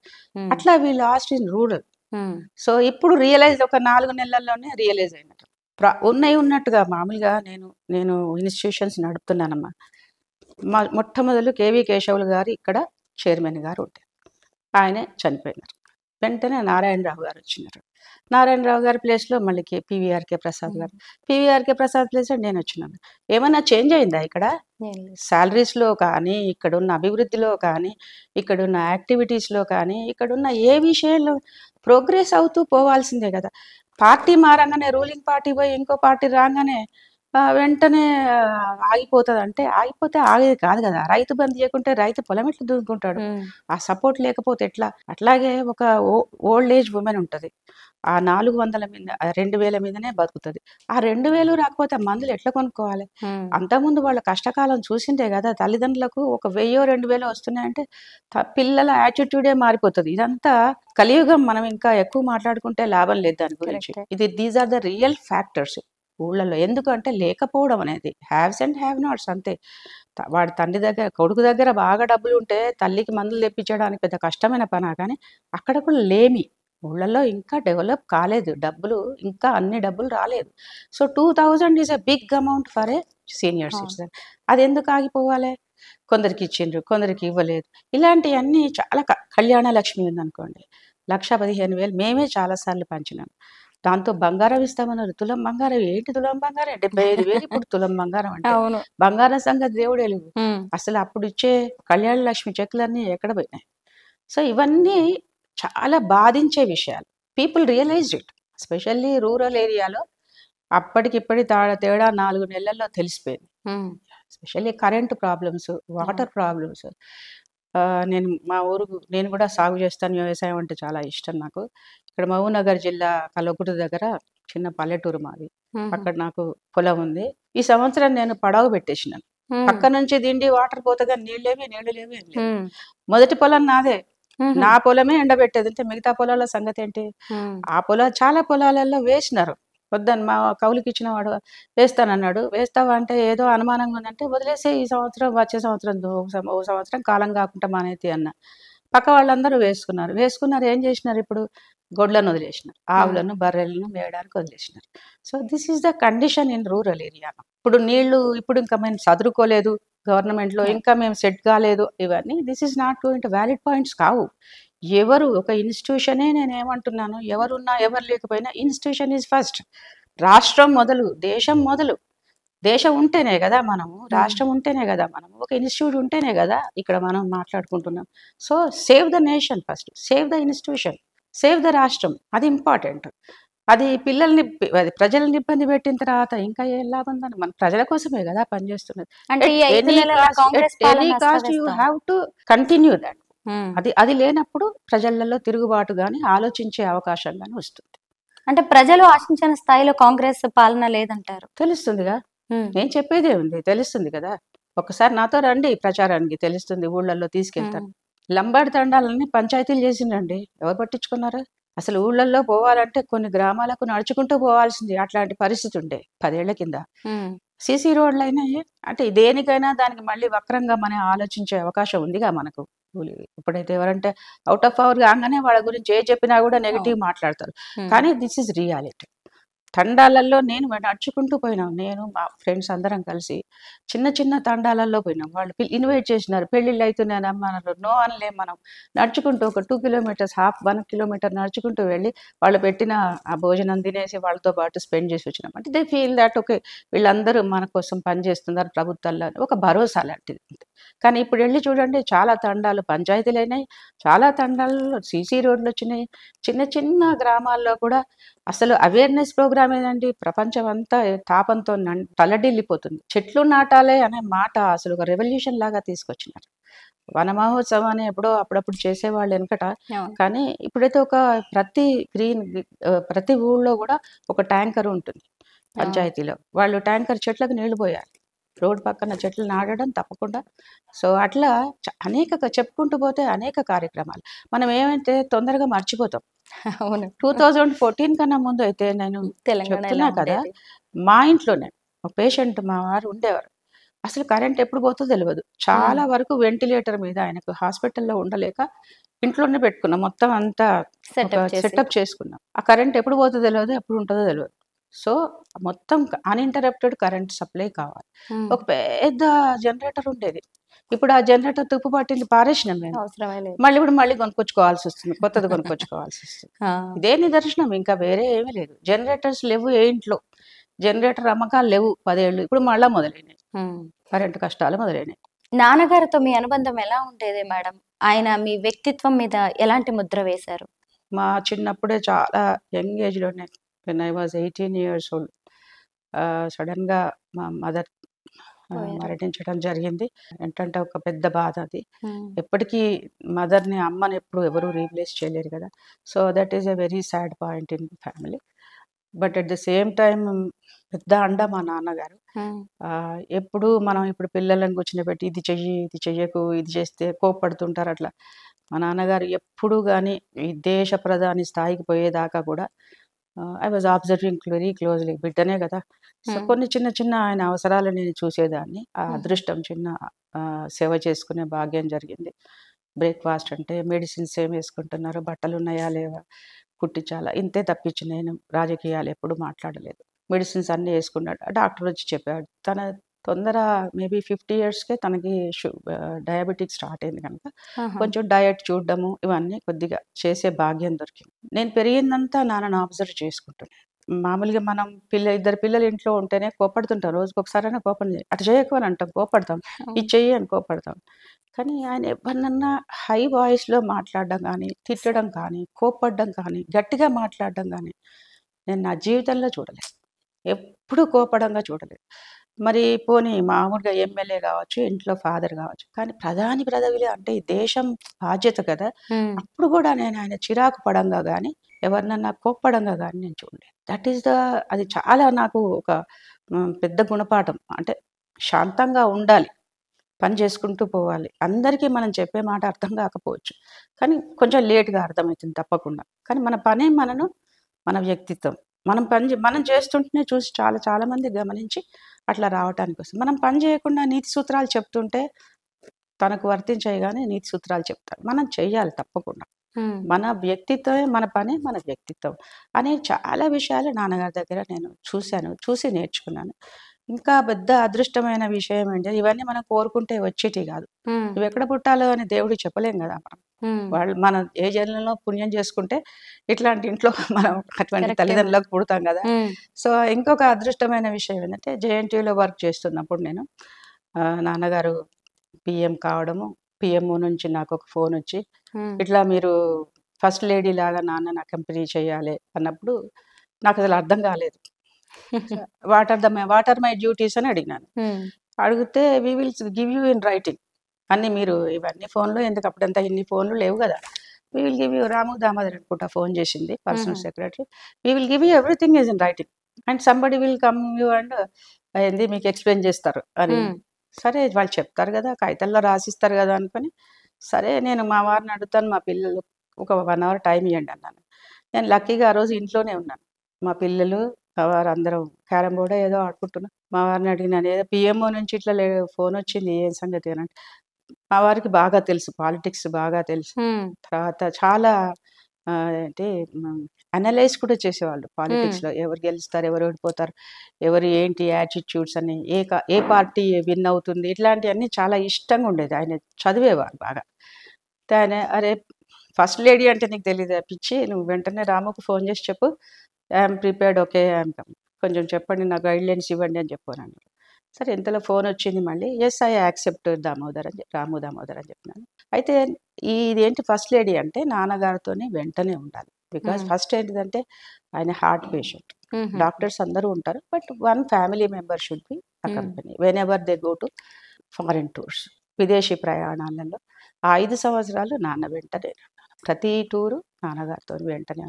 అట్లా we last in rural. So ఇప్పుడు రియలైజ్ ఒక 4 నెలల్లోనే రియలైజ్ అయినట్టు ఉన్నట్టుగా. మామూలుగా నేను ఇన్స్టిట్యూషన్స్ నడుపుతున్నానమ్మా. మొట్టమొదలు కేవీ కేశవులు గారు ఇక్కడ చైర్మన్ గారు ఉంటారు, ఆయనే చనిపోయినారు. వెంటనే నారాయణరావు గారు వచ్చినారు. నారాయణరావు గారి ప్లేస్లో మళ్ళీ పివిఆర్కే ప్రసాద్ గారు. పివిఆర్కే ప్రసాద్ ప్లేస్లో నేను వచ్చినాను. ఏమన్నా చేంజ్ అయిందా ఇక్కడ? శాలరీస్లో కానీ, ఇక్కడున్న అభివృద్ధిలో కానీ, ఇక్కడున్న యాక్టివిటీస్లో కానీ, ఇక్కడున్న ఏ విషయంలో ప్రోగ్రెస్ అవుతూ పోవాల్సిందే కదా. పార్టీ మారంగానే రూలింగ్ పార్టీ పోయి ఇంకో పార్టీ రాగానే వెంటనే ఆగిపోతుంది అంటే ఆగిపోతే ఆగేది కాదు కదా. రైతు బంద్ చేయకుంటే రైతు పొలం ఎట్లా దున్నుకుంటాడు? ఆ సపోర్ట్ లేకపోతే ఎట్లా? అట్లాగే ఒక ఓల్డ్ ఏజ్ ఉమెన్ ఉంటుంది, ఆ 400 మీద 2000 మీదనే బతుకుతుంది. ఆ 2000 రాకపోతే మందులు ఎట్లా కొనుక్కోవాలి? అంతకుముందు వాళ్ళ కష్టకాలం చూసిందే కదా. తల్లిదండ్రులకు ఒక 1000-2000 వస్తున్నాయంటే పిల్లల యాటిట్యూడే మారిపోతుంది. ఇదంతా కలియుగం. మనం ఇంకా ఎక్కువ మాట్లాడుకుంటే లాభం లేదు దాని గురించి. These are the real factors ఊళ్ళలో. ఎందుకంటే లేకపోవడం అనేది హ్యావ్స్ అండ్ హ్యావ్ నాట్స్ అంతే. వాడి తండ్రి దగ్గర కొడుకు దగ్గర బాగా డబ్బులు ఉంటే తల్లికి మందులు తెప్పించడానికి పెద్ద కష్టమైన పనా, కానీ అక్కడ కూడా లేమి. ఊళ్ళల్లో ఇంకా డెవలప్ కాలేదు, డబ్బులు ఇంకా అన్ని డబ్బులు రాలేదు. So 2000 is a big amount for a senior citizen. అది ఎందుకు ఆగిపోవాలి? కొందరికి ఇచ్చిండ్రు, కొందరికి ఇవ్వలేదు. ఇలాంటివన్నీ చాలా. కళ్యాణ లక్ష్మి ఉందనుకోండి, 1,15,000 మేమే చాలాసార్లు పంచినాం. దాంతో బంగారం ఇస్తామన్నారు. తులం బంగారం ఏంటి? తులం బంగారం 75,000 ఇప్పుడు తులం బంగారం అంటే. బంగారం సంగతి దేవుడే లేదు. అసలు అప్పుడు ఇచ్చే కళ్యాణ లక్ష్మి చెక్కులన్నీ ఎక్కడ పోయినాయి? సో ఇవన్నీ చాలా బాధించే విషయాలు. People realized it, especially rural ఏరియాలో. అప్పటికిప్పటి తేడా 4 నెలల్లో తెలిసిపోయింది. Especially current problems, water problems. నేను కూడా సాగు చేస్తాను, వ్యవసాయం అంటే చాలా ఇష్టం నాకు. ఇక్కడ మహబూబ్నగర్ జిల్లా కల్వకుర్తి దగ్గర చిన్న పల్లెటూరు మాది. అక్కడ నాకు పొలం ఉంది. ఈ సంవత్సరం నేను పడవ పెట్టేసినాను. పక్క నుంచి దిండి వాటర్ పోతగా నీళ్ళు లేవు. మొదటి పొలం నాదే. నా పొలమే ఎండబెట్టేది. అంటే మిగతా పొలాల సంగతి ఏంటి? ఆ చాలా పొలాలలో వేసినారు. వద్దని మా కౌలుకి ఇచ్చిన వాడు వేస్తానన్నాడు. వేస్తావా అంటే ఏదో అనుమానంగా ఉందంటే వదిలేసే, ఈ సంవత్సరం వచ్చే సంవత్సరం ఓ సంవత్సరం కాలం కాకుండా మానేతి అన్న. పక్క వాళ్ళందరూ వేసుకున్నారు. ఏం చేసినారు? ఇప్పుడు గొడ్లను వదిలేసినారు, ఆవులను బర్రెలను వేయడానికి వదిలేసినారు. So this is the condition in rural area. ఇప్పుడు ఇంకా మేము చదువుకోలేదు గవర్నమెంట్లో, ఇంకా మేము సెట్ కాలేదు. ఇవన్నీ this is not going to valid points కావు. ఒక ఇన్స్టిట్యూషనే, నేనేమంటున్నాను, ఎవరున్నా ఎవరు లేకపోయినా ఇన్స్టిట్యూషన్ ఈజ్ ఫస్ట్. రాష్ట్రం మొదలు, దేశం మొదలు. దేశం ఉంటేనే కదా మనము, రాష్ట్రం ఉంటేనే కదా మనము, ఒక ఇన్స్టిట్యూట్ ఉంటేనే కదా ఇక్కడ మనం మాట్లాడుకుంటున్నాం. So save the nation first, save the institution, save the రాష్ట్రం. అది ఇంపార్టెంట్. అది ప్రజల్ని ఇబ్బంది పెట్టిన తర్వాత ఇంకా ఏ లాభం ఉందని? మన ప్రజల కోసమే కదా పనిచేస్తున్నది. అంటే you have to continue that. అది లేనప్పుడు ప్రజలలో తిరుగుబాటు గాని, ఆలోచించే అవకాశం గాని వస్తుంది. అంటే ప్రజలు ఆశించిన స్థాయిలో కాంగ్రెస్ పాలన లేదంటారు. తెలుస్తుందిగా, నేను చెప్పేదే ఉంది, తెలుస్తుంది కదా. ఒకసారి నాతో రండి ప్రచారానికి, తెలుస్తుంది. ఊళ్ళల్లో తీసుకెళ్తాను. లంబాడి తండాలని పంచాయతీలు చేసిండండి, ఎవరు పట్టించుకున్నారు? అసలు ఊళ్ళల్లో పోవాలంటే కొన్ని గ్రామాలకు నడుచుకుంటూ పోవాల్సింది. అట్లాంటి పరిస్థితి ఉండే 10 ఏళ్ల కింద. సీసీ రోడ్లు అయినాయి. అంటే దేనికైనా దానికి మళ్ళీ వక్రంగా మనం ఆలోచించే అవకాశం ఉందిగా మనకు. ఇప్పుడైతే ఎవరంటే అవుట్ ఆఫ్ అవర్ కాగానే వాళ్ళ గురించి ఏ చెప్పినా కూడా నెగిటివ్ మాట్లాడతారు. కానీ దిస్ ఈజ్ రియాలిటీ. తండాలలో నేను నడుచుకుంటూ పోయినాం. నేను మా ఫ్రెండ్స్ అందరం కలిసి చిన్న చిన్న తండాలలో పోయినాం. వాళ్ళు ఇన్వైట్ చేసినారు, పెళ్ళిళ్ళు అవుతున్నాయని అన్నారు. నో అనలే. మనం నడుచుకుంటూ ఒక 2 కిలోమీటర్స్, 1 కిలోమీటర్ నడుచుకుంటూ వెళ్ళి వాళ్ళు పెట్టిన ఆ భోజనం తినేసి వాళ్ళతో పాటు స్పెండ్ చేసి వచ్చినాం. అంటే దే ఫీల్ దాట్ ఓకే, వీళ్ళందరూ మన కోసం పనిచేస్తున్నారు ప్రభుత్వాల్లో, ఒక భరోసా లాంటిది. కానీ ఇప్పుడు వెళ్ళి చూడండి, చాలా తండాలు పంచాయతీలు అయినాయి, చాలా తండాలలో సీసీ రోడ్లు వచ్చినాయి. చిన్న చిన్న గ్రామాల్లో కూడా అసలు అవేర్నెస్ ప్రోగ్రామ్ ఏదండి, ప్రపంచం అంతా తాపంతో తలడిల్లిపోతుంది. చెట్లు నాటాలే అనే మాట అసలు ఒక రెవల్యూషన్ లాగా తీసుకొచ్చినారు. వన మహోత్సవం అని ఎప్పుడో అప్పుడప్పుడు చేసేవాళ్ళు వెనకట. అవును. కానీ ఇప్పుడైతే ప్రతి ప్రతి ఊళ్ళో కూడా ఒక ట్యాంకర్ ఉంటుంది పంచాయతీలో. వాళ్ళు ట్యాంకర్ చెట్లకు నీళ్లు పోయాలి. రోడ్డు పక్కన చెట్లు నాటడం తప్పకుండా. సో అట్లా చెప్పుకుంటూ పోతే అనేక కార్యక్రమాలు. మనం ఏమంటే తొందరగా మర్చిపోతాం. అవును. 2014 కన్నా ముందు అయితే నేను తెలంగాణ ఎలా చెప్తున్నా కదా, ఉండేది? మా ఇంట్లోనే ఒక పేషెంట్ మా వారు ఉండేవారు. అసలు కరెంట్ ఎప్పుడు పోతుందో తెలవదు. చాలా వరకు వెంటిలేటర్ మీద ఆయనకు హాస్పిటల్‌లో ఉండలేక ఇంట్లోనే పెట్టుకున్నాం. మొత్తం అంతా ఒక సెటప్ చేసి. సెటప్ చేసుకున్నాం. ఆ కరెంట్ ఎప్పుడు పోతుందో తెలవదు. ఎప్పుడు ఉంటుందో తెలవదు. సో, మొత్తం అన్‌ఇంటరప్టెడ్ కరెంట్ సప్లై కావాలి. హ్మ్. ఒక పెద్ద జనరేటర్ ఉండేది. ఇప్పుడు ఆ జనరేటర్ తుప్పు పట్టింది పారేసినాం మేము. అవసరమే లేదు. మళ్ళీ కొనుక్కొచ్చుకోవాల్సొస్తుంది. కొత్తది కొనుక్కొచ్చుకోవాల్సొస్తుంది. ఆ! ఇదే నిదర్శనం, ఇంకా వేరే ఏమీ లేదు. జనరేటర్స్ లేవు ఏ ఇంట్లో. జనరేటర్ అమ్మకాలు లేవు 10 ఏళ్ళు. ఇప్పుడు మళ్ళా మొదలైనాయి. హ్మ్. కరెంట్ కష్టాలు మొదలైనాయి. నాన్నగారితో మీ అనుబంధం ఎలా ఉండేది మేడం? ఆయన మీ వ్యక్తిత్వం మీద ఎలాంటి ముద్ర వేశారు? మా చిన్నప్పుడే చాలా యంగ్ ఏజ్‌లోనే when I was 18 years old సడెన్‌గా మా మదర్ పోయారు. మరణించడం జరిగింది. ఏంటంటే ఒక పెద్ద బాధ అది. హ్మ్. ఎప్పటికీ అమ్మని ఎప్పుడు ఎవరు రీప్లేస్ చేయలేరు కదా! So, that is a very sad point in family. But at the same time పెద్ద అండ మా నాన్నగారు. హ్మ్. ఎప్పుడు మనం ఇప్పుడు పిల్లలను కూర్చోబెట్టి ఇది చెయ్యి, ఇది చెయ్యకు, ఇది చేస్తే కోప్పడుతుంటారు అట్లా. మా నాన్నగారు ఎప్పుడు గాని ఈ దేశ ప్రధాని స్థాయికి పోయేదాకా కూడా I was observing very closely. బిడ్డనే కదా! సో, హ్మ్. కొన్ని చిన్న చిన్న ఆయన అవసరాలు నేను చూసేదాన్ని. ఆ హుహు. అదృష్టం చిన్న సేవ చేసుకునే భాగ్యం జరిగింది. బ్రేక్‌ఫాస్ట్ అంటే మెడిసిన్స్ ఏమేసుకుంటున్నారు, బట్టలున్నాయా లేవా, కుట్టించాలా, ఇంతే తప్పించి నేను రాజకీయాలు ఎప్పుడు మాట్లాడలేదు. మెడిసిన్స్ అన్నీ యేసుకున్నాడు. డాక్టర్ వచ్చి చెప్పాడు. తొందర మేబీ 50 ఇయర్స్‌కే తనకి డయాబెటిక్ స్టార్ట్ అయింది కనుక ఆహా! కొంచెం డయట్ చూడడము ఇవన్నీ కొద్దిగా చేసే భాగ్యం దొరికింది. నేను పెరిగిందంతా నాన్నను అబ్జర్వ్ చేసుకుంటున్నాను. మామూలుగా మనం ఇద్దరు పిల్లలు ఇంట్లో ఉంటేనే కోప్పడుతుంటాం. రోజుకొకసారైనా కోపం అటు చేయకు అని అంటాం, కోప్పడతాం. ఇది అవును. చెయ్యి అని కోప్పడతాం. కానీ ఆయన ఎవరినన్నా హై వాయిస్‌లో మాట్లాడడం గానీ, తిట్టడం కానీ, కోప్పడడం కానీ, గట్టిగా మాట్లాడడం గానీ నేను నా జీవితంలో చూడలేదు. ఎప్పుడు కోపడంగా చూడలేదు. మరి పోనీ మామూలుగా ఎమ్మెల్యే గావచ్చు, ఇంట్లో ఫాదర్ గావచ్చు. కానీ ప్రధాని పదవిలో అంటే ఈ దేశం బాధ్యత కదా! హ్మ్. అప్పుడు గూడా నేను ఆయన చిరాకు పడంగా గానీ, ఎవరినన్నా కోప్పడంగా గానీ నేను చూడలేదు. దట్ ఈస్ అది చాలా నాకు ఒక పెద్ద గుణపాఠం. అంటే శాంతంగా ఉండాలి. పని చేసుకుంటూ పోవాలి. అందరికీ మనం చెప్పే మాట అర్థం కాకపోవచ్చు. కానీ కొంచెం లేట్‌గా అర్థమైతుంది తప్పకుండా. కానీ మన వ్యక్తిత్వం. మనం చేస్తుంటేనే చూసి చాలా చాలా మంది గమనించి అట్లా రావటానికొస్తుంది. మనం పని చేయకుండా నీతి సూత్రాలు చెప్తుంటే తనకు వర్తించయి గానీ నీతి సూత్రాలు చెప్తారు. మనం చెయ్యాలి తప్పకుండా. హ్మ్. మన వ్యక్తిత్వమే మన పనే మన వ్యక్తిత్వం అనే చాలా విషయాలు నాన్నగారి దగ్గర నేను చూశాను. చూసి నేర్చుకున్నాను. ఇంకా పెద్ద అదృష్టమైన విషయం ఏంటి, ఇవన్నీ మనం కోరుకుంటే వచ్చేటివి గాదు. హ్మ్. నువ్వెక్కడ పుట్టాలో అని దేవుడికి చెప్పలేం గదా మనం. హ్మ్. మనం ఏ జన్మలో పుణ్యం చేసుకుంటే ఇట్లాంటి ఇంట్లో మనం అటువంటి కరెక్టే మేడం. తల్లిదండ్రులకు పుడతాం గదా! హ్మ్. సో, ఇంకొక అదృష్టమైన విషయం ఏంటంటే జేఎన్‌టీయూలో వర్క్ చేస్తున్నప్పుడు నేను నాన్నగారు పీఎం కావడము, పీఎంఓ నుంచి నాకొక ఫోనొచ్చి, హ్మ్. ఇట్లా మీరు ఫస్ట్ లేడీలాగా నాన్నని అకంపెనీ చేయాలి అన్నప్పుడు నాకసలు అర్థం కాలేదు. So, what are my duties అని అడిగినాను. హ్మ్. అడిగితే we will give you in writing. అన్నీ మీరు ఇవన్నీ ఫోన్‌లో ఎందుకు, అప్పుడంతా ఇన్ని ఫోన్‌లు లేవు గదా! We will give you Ramu Damodar అనుకుంటా ఫోన్ చేసింది హుహు. Personal secretary. We will give you everything is in writing and somebody will come you and ఏంది మీకు ఎక్స్‌ప్లెయిన్ చేస్తారు అని. హ్మ్. సరే వాళ్ళు చెప్తారు గదా! కాగితాల్లో రాసిస్తారు గదా! అనుకోని, సరే నేను మా వారిని అడుగుతాను, మా పిల్లలు ఒక 1 అవర్ టైమ్ ఇయ్యండి అన్నాను. నేను లక్కీగా ఆ రోజు ఇంట్లోనే ఉన్నాను. మా పిల్లలు, మా వారు అందరం క్యారమ్ బోర్డో ఏదో ఆడుకుంటున్నాం. మా వారిని అడిగినాను, "ఏదో పీఎంఓ నుంచి ఇట్లా ఫోనొచ్చింది ఏం సంగతి" అని అంటే, మా వారికి బాగా తెలుసు. పాలిటిక్స్ బాగా తెలుసు. హ్మ్. తర్వాత చాలా ఏంటి అనలైజ్ కూడా చేసేవాళ్ళు హ్మ్. పాలిటిక్స్‌లో. ఎవరు గెలుస్తారు, ఎవరు ఓడిపోతారు, ఎవరు ఏంటి యాటిట్యూడ్స్ అని, ఏ పార్టీ విన్ అవుతుంది, ఇట్లాంటియన్నీ చాలా ఇష్టంగా ఉండేది. ఆయన చదివేవారు బాగా. ఆయన "అరే! ఫస్ట్ లేడీ అంటే నీకు తెలీదా పిచ్చి, నువ్వు వెంటనే రాముకు ఫోన్ చేసి చెప్పు. I'm prepared okay. I'm come. కొంచెం చెప్పండి, నాకు గైడ్‌లైన్స్ ఇవ్వండి" అని చెప్పానన్నాడు. సరే ఇంతలో ఫోనొచ్చింది మళ్ళీ. యెస్ ఐ యాక్సెప్ట్ రాము దామోదర్ అని చెప్పినాను. అయితే ఇదేంటి ఫస్ట్ లేడీ అంటే నాన్నగారితోనే వెంటనే ఉండాలి. బికాజ్ హ్మ్. ఫస్ట్ ఏంటిదంటే ఆయన హార్ట్ పేషెంట్. హుహు. డాక్టర్స్ అందరూ ఉంటారు. But one family member should be hmm. Accompany whenever they go to foreign tours. విదేశీ ప్రయాణాలలో ఆ 5 సంవత్సరాలు నాన్న వెంటనే ప్రతి టూరు నాన్నగారితో వెంటనే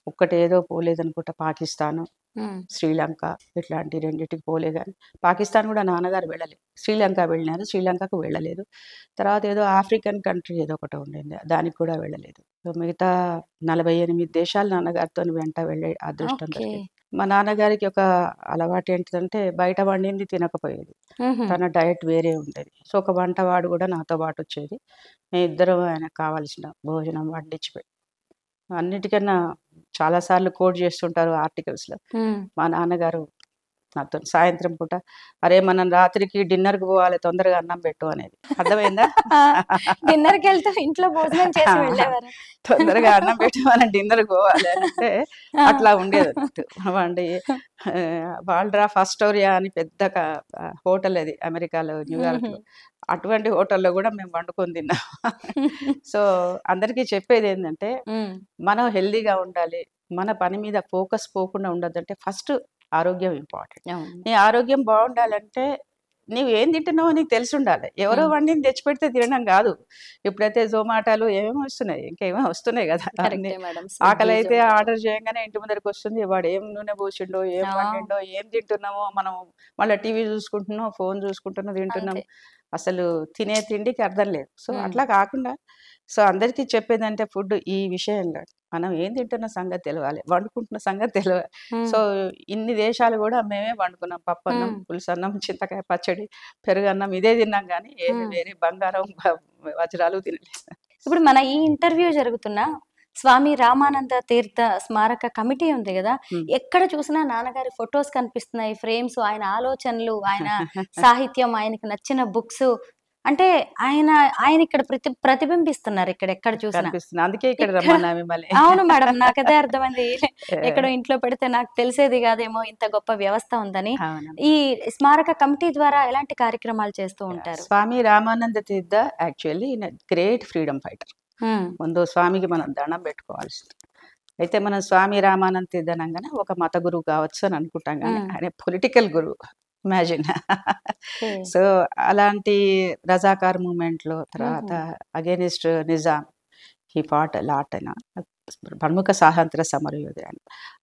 ఒక్కటేదో పోలేదనుకుంటా పాకిస్తాను, ఉమ్, శ్రీలంక ఇట్లాంటి రెండిటికి పోలే కానీ పాకిస్తాన్ కూడా నాన్నగారు వెళ్ళలేదు. శ్రీలంక వెళ్ళినారు, శ్రీలంకకు వెళ్ళలేదు. తర్వాత ఏదో ఆఫ్రికన్ కంట్రీ ఏదో ఒకటి ఉండింది, దానికి కూడా వెళ్ళలేదు. సో మిగతా 48 దేశాలు నాన్నగారితో వెంట వెళ్ళే అదృష్టం ఓకే. దొరికింది. మా నాన్నగారికి ఒక అలవాటు ఏంటిదంటే బయట వండింది తినకపోయేది. ఉహుం, తన డయట్ వేరే ఉండేది. సో ఒక వంటవాడు కూడా నాతో పాటు వచ్చేది. మేమిద్దరం ఆయనకు కావాల్సిన భోజనం వండించి అన్నిటికన్నా చాలా సార్లు కోట్ చేస్తుంటారు ఆర్టికల్స్‌లో. ఉమ్. మా నాన్నగారు నాతో సాయంత్రం పూట, "అరే! మనం రాత్రికి డిన్నర్‌కి పోవాలి, తొందరగా అన్నం పెట్టు" అనేది. అర్థమైందా? డిన్నర్కి వెళ్తూ ఇంట్లో భోజనం చేసి వెళ్ళేవారు. తొందరగా అన్నం పెట్టి మనం డిన్నర్‌కి పోవాలి అంటే అట్లా ఉండేదన్నట్టు. వండి వాల్డ్రాఫ్ అస్టోరియా అని పెద్ద హోటల్ అది అమెరికాలో, న్యూయార్క్‌లో. అటువంటి హోటల్‌లో కూడా మేము వండుకొని తిన్నాం. సో అందరికీ చెప్పేదేంటంటే ఉమ్, మనం హెల్తీగా ఉండాలి. మన పని మీద ఫోకస్ పోకుండా ఉండొద్దంటే ఫస్ట్ ఆరోగ్యం ఇంపార్టెంట్. అవును. నీ ఆరోగ్యం బాగుండాలంటే నువ్వు ఏం తింటున్నావో నీకు తెలిసుండాలి. ఎవరో ఉమ్, వండింది తెచ్చిపెడితే తినడం కాదు. ఇప్పుడైతే జొమాటోలు ఏమేమో వస్తున్నాయి. ఇంకేమో వస్తున్నాయి కదా! అన్నీ. కరెక్టే మేడం. స్విగ్గీ, ఆకలైతే జొమాటో. ఆర్డర్ చేయంగానే ఇంటి ముందరికి వస్తుంది. వాడు ఏం నూనె పోసిండో, ఏం ఆ, వండిండో, ఏం తింటున్నామో మనం మళ్ళీ టీవీ చూసుకుంటున్నాం, ఫోన్ చూసుకుంటున్నాం, తింటున్నాం. అంతే. అసలు తినే తిండికి అర్థం లేదు. సో ఉమ్, అట్లా కాకుండా సో అందరికీ చెప్పేదంటే ఫుడ్ ఈ విషయంలో మనం ఏం తింటున్న సంగతి తెలవాలి. వండుకుంటున్న సంగతి తెలవాలి. ఉమ్, సో ఇన్ని దేశాలు కూడా మేమే వండుకున్నాం. పప్పన్నం, ఉమ్, పులుసన్నం, చింతకాయ పచ్చడి, పెరుగన్నం ఇదే తిన్నాం గానీ ఏమి ఉమ్. వేరే బంగారం, వజ్రాలు తినలేదు. ఇప్పుడు మన ఈ ఇంటర్వ్యూ జరుగుతున్న స్వామి రామానంద తీర్థ స్మారక కమిటీ ఉంది కదా, హ్మ్. ఎక్కడ చూసినా నాన్నగారి ఫొటోస్ కనిపిస్తున్నాయి, ఫ్రేమ్స్, ఆయన ఆలోచనలు, ఆయన సాహిత్యం, ఆయనకి నచ్చిన బుక్స్. అంటే ఆయన ఆయన ఇక్కడ ప్రతిబింబిస్తున్నారు ఇక్కడ ఎక్కడ చూసినా. కనిపిస్తుంది. అందుకే ఇక్కడ ఇక్కడ రమ్మన్నా మిమ్మల్ని. అవును మేడం, నాకు అదే అర్థమైంది. ఎక్కడో ఆ! ఇంట్లో పెడితే నాకు తెలిసేది కాదేమో ఇంత గొప్ప వ్యవస్థ ఉందని. అవునమ్మా. ఈ స్మారక కమిటీ ద్వారా ఎలాంటి కార్యక్రమాలు చేస్తూ ఉంటారు? స్వామి రామానంద తీర్థ యాక్చువల్లీ ఈయన గ్రేట్ ఫ్రీడమ్ ఫైటర్. ఉమ్, ముందు స్వామికి మనం దండం పెట్టుకోవాల్సింది. అయితే మనం స్వామి రామానంద తీర్థ అనంగానే ఒక మత గురువు కావచ్చు అని అనుకుంటాం గానీ ఉమ్, ఆయన పొలిటికల్ గురువు. ఇమాజిన్. ఓకే. సో అలాంటి రజాకార్ మూవ్‌మెంట్‌లో తర్వాత ఉహుం, against Nizam he fought a lot ఆయన ప్రముఖ స్వాతంత్ర సమరయోధుడు ఆయన.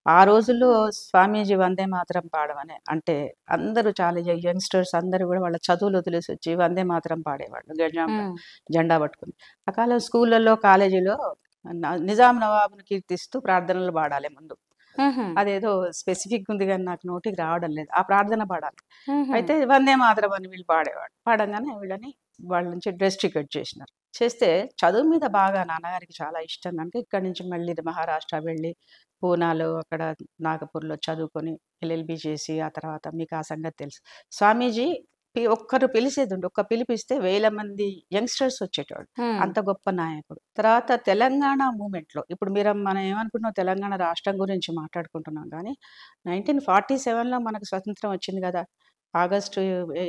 ఆ రోజుల్లో స్వామీజీ వందే మాతరం పాడమని అంటే అందరూ చాలా యంగ్‌స్టర్స్ అందరూ కూడా వాళ్ళ చదువులు వదిలేసి వచ్చి వందే మాతరం పాడేవాళ్ళు. ఉమ్, జెండా పట్టుకొని. ఆ కాలం స్కూళ్ళల్లో, కాలేజీలో నిజాం నవాబుని కీర్తిస్తూ ప్రార్థనలు పాడాలి ముందు. ఉహుం, అదేదో స్పెసిఫిక్ ఉంది గానీ నాకు నోటికి రావడం లేదు. ఆ ప్రార్థన పాడాలి. ఉహుం, అయితే వందే మాతరం అని వీళ్ళు పాడేవాడు. పాడంగానే వీళ్ళని వాళ్ళ నుంచి రెస్ట్రిక్ట్ చేసినారు. చేస్తే చదువు మీద బాగా నాన్నగారికి చాలా ఇష్టం కనుక ఇక్కడి నుంచి మళ్ళీ మహారాష్ట్ర వెళ్ళి పూనాలో అక్కడ నాగపూర్‌లో చదువుకొని ఎల్ఎల్‌బీ చేసి ఆ తర్వాత మీకు ఆ సంగతి తెలుసు. స్వామీజీ ఒక్కరు పిలిచేదుండు. ఒక్క పిలిపిస్తే వేల మంది యంగ్‌స్టర్స్ వచ్చేటోళ్ళు. ఉమ్, అంత గొప్ప నాయకుడు. తర్వాత తెలంగాణ మూవ్‌మెంట్‌లో ఇప్పుడు మనం ఏమనుకుంటున్నాం తెలంగాణ రాష్ట్రం గురించి మాట్లాడుకుంటున్నాం గానీ 1947లో మనకు స్వతంత్రం వచ్చింది గదా! ఆగస్టు ఎ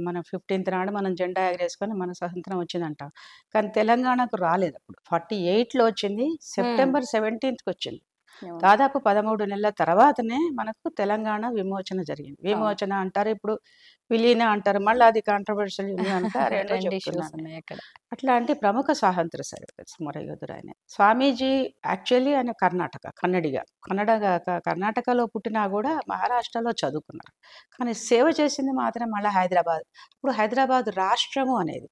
మన 15థ్ నాడు మనం జెండా ఎగరేసుకొని మన స్వతంత్రం వచ్చిందంటాం. కానీ తెలంగాణకు రాలేదప్పుడు. 48లో వచ్చింది. ఉమ్, సెప్టెంబర్ 17థ్‌కొచ్చింది. అవును. దాదాపు 13 నెలల తర్వాతనే మనకు తెలంగాణ విమోచన జరిగింది. అవును. విమోచన అంటారు, ఇప్పుడు విలీనం అంటారు. మళ్ళీ అది కాంట్రోవర్షియల్ ఉంది కనుక 2 రెండు ఇష్యూస్ చెప్తున్నాను. ఉన్నాయి అక్కడ. అట్లాంటి ప్రముఖ స్వాతంత్ర సమరయోధురాయన. స్వామీజీ యాక్చువల్లీ ఆయన కన్నడిగా. కర్ణాటకలో పుట్టినా గూడా మహారాష్ట్రలో చదువుకున్నారు. కానీ సేవ చేసింది మాత్రం మళ్ళా హైదరాబాద్. ఇప్పుడు హైదరాబాద్ రాష్ట్రము అనేది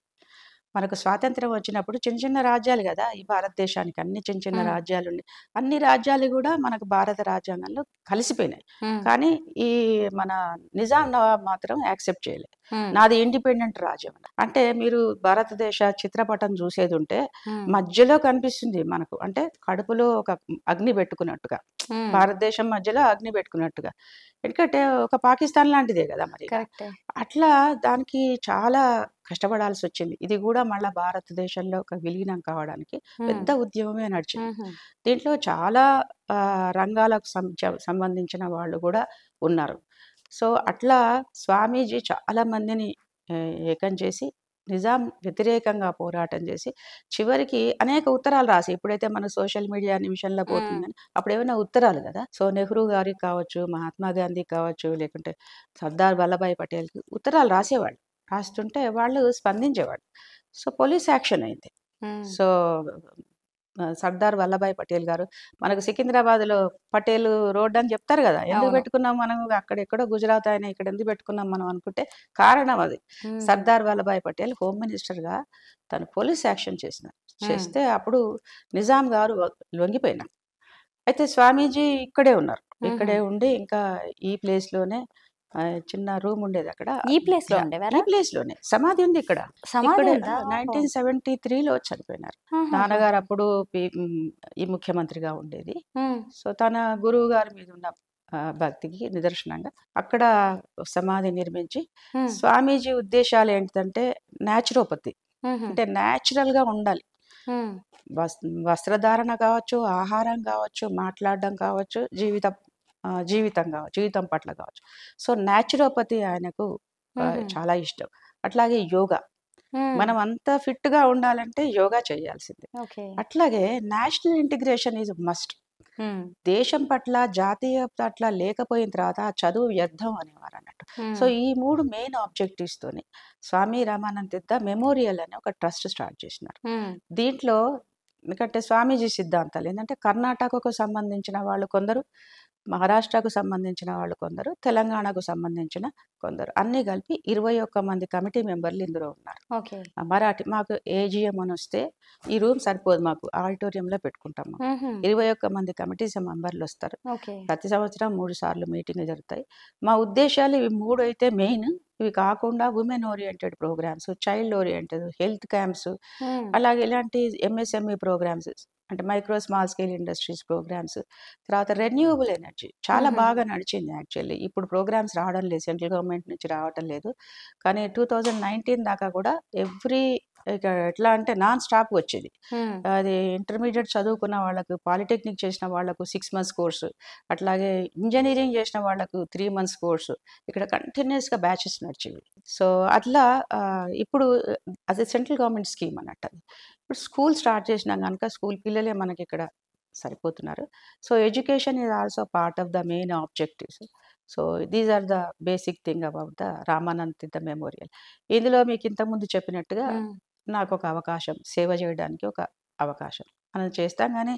మనకు స్వాతంత్రం వచ్చినప్పుడు చిన్న చిన్న రాజ్యాలు గదా! ఈ భారతదేశానికి అన్ని చిన్న చిన్న ఉమ్, రాజ్యాలుండే. అన్ని రాజ్యాలు గూడా మనకు భారత రాజ్యాంగంలో కలిసిపోయినాయి. ఉమ్, కానీ ఈ మన నిజాం నవాబ్ మాత్రం యాక్సెప్ట్ చేయలే. ఉమ్, నాది ఇండిపెండెంట్ రాజ్యం అని. అంటే మీరు భారతదేశ చిత్రపటం చూసేదుంటే ఉమ్, మధ్యలో కనిపిస్తుంది మనకు. అంటే కడుపులో ఒక అగ్ని పెట్టుకున్నట్టుగా. ఉమ్, భారతదేశం మధ్యలో అగ్ని పెట్టుకున్నట్టుగా. ఎందుకంటే ఒక పాకిస్తాన్ లాంటిదే గదా! మరి. కరెక్టే. అట్లా దానికి చాలా కష్టపడాల్సొచ్చింది. ఇది గూడా మళ్ళా భారతదేశంలో ఒక విలీనం కావడానికి ఉమ్, పెద్ద ఉద్యమమే నడిచింది. ఉహుం, దీంట్లో చాలా రంగాలకు సంబంధించిన వాళ్ళు గూడా ఉన్నారు. సో, అట్లా స్వామీజీ చాలా మందిని ఏకం చేసి నిజాం వ్యతిరేకంగా పోరాటం చేసి చివరికి అనేక ఉత్తరాలు రాసి ఇప్పుడైతే మన సోషల్ మీడియా నిమిషంలో పోతుంది ఉమ్, గానీ అప్పుడేమైనా ఉత్తరాలు గదా! సో, నెహ్రూ గారికి కావచ్చు, మహాత్మా గాంధీకి కావచ్చు, లేకుంటే సర్దార్ వల్లభాయ్ పటేల్‌కి ఉత్తరాలు రాసేవాళ్ళు. రాస్తుంటే వాళ్ళు స్పందించేవాళ్ళు. సో, పోలీస్ యాక్షన్ అయింది. సో సర్దార్ వల్లభాయ్ పటేల్ గారు మనకు సికింద్రాబాద్లో పటేల్ రోడ్ అని చెప్తారు కదా, ఎందుకు అవును. పెట్టుకున్నాం మనం, అక్కడెక్కడో గుజరాత్ ఆయన ఇక్కడ ఎందుకు పెట్టుకున్నాం మనం అనుకుంటే కారణం అది. సర్దార్ వల్లభాయ్ పటేల్ హోమ్ మినిస్టర్గా తను పోలీస్ యాక్షన్ చేస్తే అప్పుడు నిజాం గారు లొంగిపోయినారు. అయితే స్వామీజీ ఇక్కడే ఉన్నారు, ఇక్కడే ఉండి ఇంకా ఈ ప్లేస్లోనే చిన్న రూమ్ ఉండేది అక్కడ, ఈ ప్లేస్ లో ఉండేవారా? ఈ ప్లేస్ లోనే సమాధి ఉంది ఇక్కడ. సమాధి ఇక్కడే ఉందా? 1973లో చనిపోయినారు. నాన్నగారు అప్పుడు ఈ ముఖ్యమంత్రిగా ఉండేది. సో తన గురువు గారి మీద ఉన్న భక్తికి నిదర్శనంగా అక్కడ సమాధి నిర్మించి, స్వామీజీ ఉద్దేశాలు ఏంటంటే న్యాచురోపతి అంటే న్యాచురల్ గా ఉండాలి, వస్త్రధారణ కావచ్చు, ఆహారం కావచ్చు, మాట్లాడడం కావచ్చు, జీవితం పట్ల కావచ్చు. సో న్యాచురోపతి ఆయనకు చాలా ఇష్టం. అట్లాగే యోగా, మనం అంత ఫిట్ గా ఉండాలంటే యోగా చేయాల్సిందే. అట్లాగే నేషనల్ ఇంటిగ్రేషన్ ఈజ్ మస్ట్. దేశం పట్ల, జాతీయ పట్ల లేకపోయిన తర్వాత ఆ చదువు వ్యర్థం అనేవారు అన్నట్టు. సో ఈ 3 మెయిన్ ఆబ్జెక్టివ్స్ తోని స్వామి రామానంద తీర్థ మెమోరియల్ అనే ఒక ట్రస్ట్ స్టార్ట్ చేసినారు. దీంట్లో ఎందుకంటే స్వామీజీ సిద్ధాంతాలు ఏంటంటే కర్ణాటకకు సంబంధించిన వాళ్ళు కొందరు, మహారాష్ట్రకు సంబంధించిన వాళ్ళు కొందరు, తెలంగాణకు సంబంధించిన కొందరు, అన్నీ కలిపి 21 మంది కమిటీ మెంబర్లు ఇందులో ఉన్నారు. మరాఠీ మాకు ఏజిఎం అని వస్తే ఈ రూమ్ సరిపోదు, మాకు ఆడిటోరియంలో పెట్టుకుంటాం. 21 మంది కమిటీ మెంబర్లు వస్తారు. ప్రతి సంవత్సరం 3 సార్లు మీటింగ్లు జరుగుతాయి. మా ఉద్దేశాలు ఇవి 3 అయితే మెయిన్. ఇవి కాకుండా women oriented programs, child oriented, health camps, అలాగే ఇలాంటి ఎంఎస్ఎంఈ ప్రోగ్రామ్స్ అంటే micro small scale industries programs, తర్వాత రెన్యూవబుల్ ఎనర్జీ చాలా బాగా నడిచింది. యాక్చువల్లీ ఇప్పుడు ప్రోగ్రామ్స్ రావడం లేదు, సెంట్రల్ గవర్నమెంట్ నుంచి రావడం లేదు, కానీ 2019 దాకా కూడా ఎట్లా అంటే నాన్ స్టాప్ వచ్చేది. అది ఇంటర్మీడియట్ చదువుకున్న వాళ్ళకు, పాలిటెక్నిక్ చేసిన వాళ్ళకు 6 months కోర్సు, అట్లాగే ఇంజనీరింగ్ చేసిన వాళ్ళకు 3 months కోర్సు, ఇక్కడ కంటిన్యూస్గా బ్యాచెస్ నడిచేవి. సో అట్లా ఇప్పుడు అది సెంట్రల్ గవర్నమెంట్ స్కీమ్ అన్నట్టు. అది ఇప్పుడు స్కూల్ స్టార్ట్ చేసినా కనుక స్కూల్ పిల్లలే మనకి ఇక్కడ సరిపోతున్నారు. So education is also part of the main objectives. So these are the basic thing about the Ramananda Tirtha memorial. ఇందులో మీకు ఇంతకుముందు చెప్పినట్టుగా నాకు ఒక అవకాశం, సేవ చేయడానికి ఒక అవకాశం మనం చేస్తాం. కానీ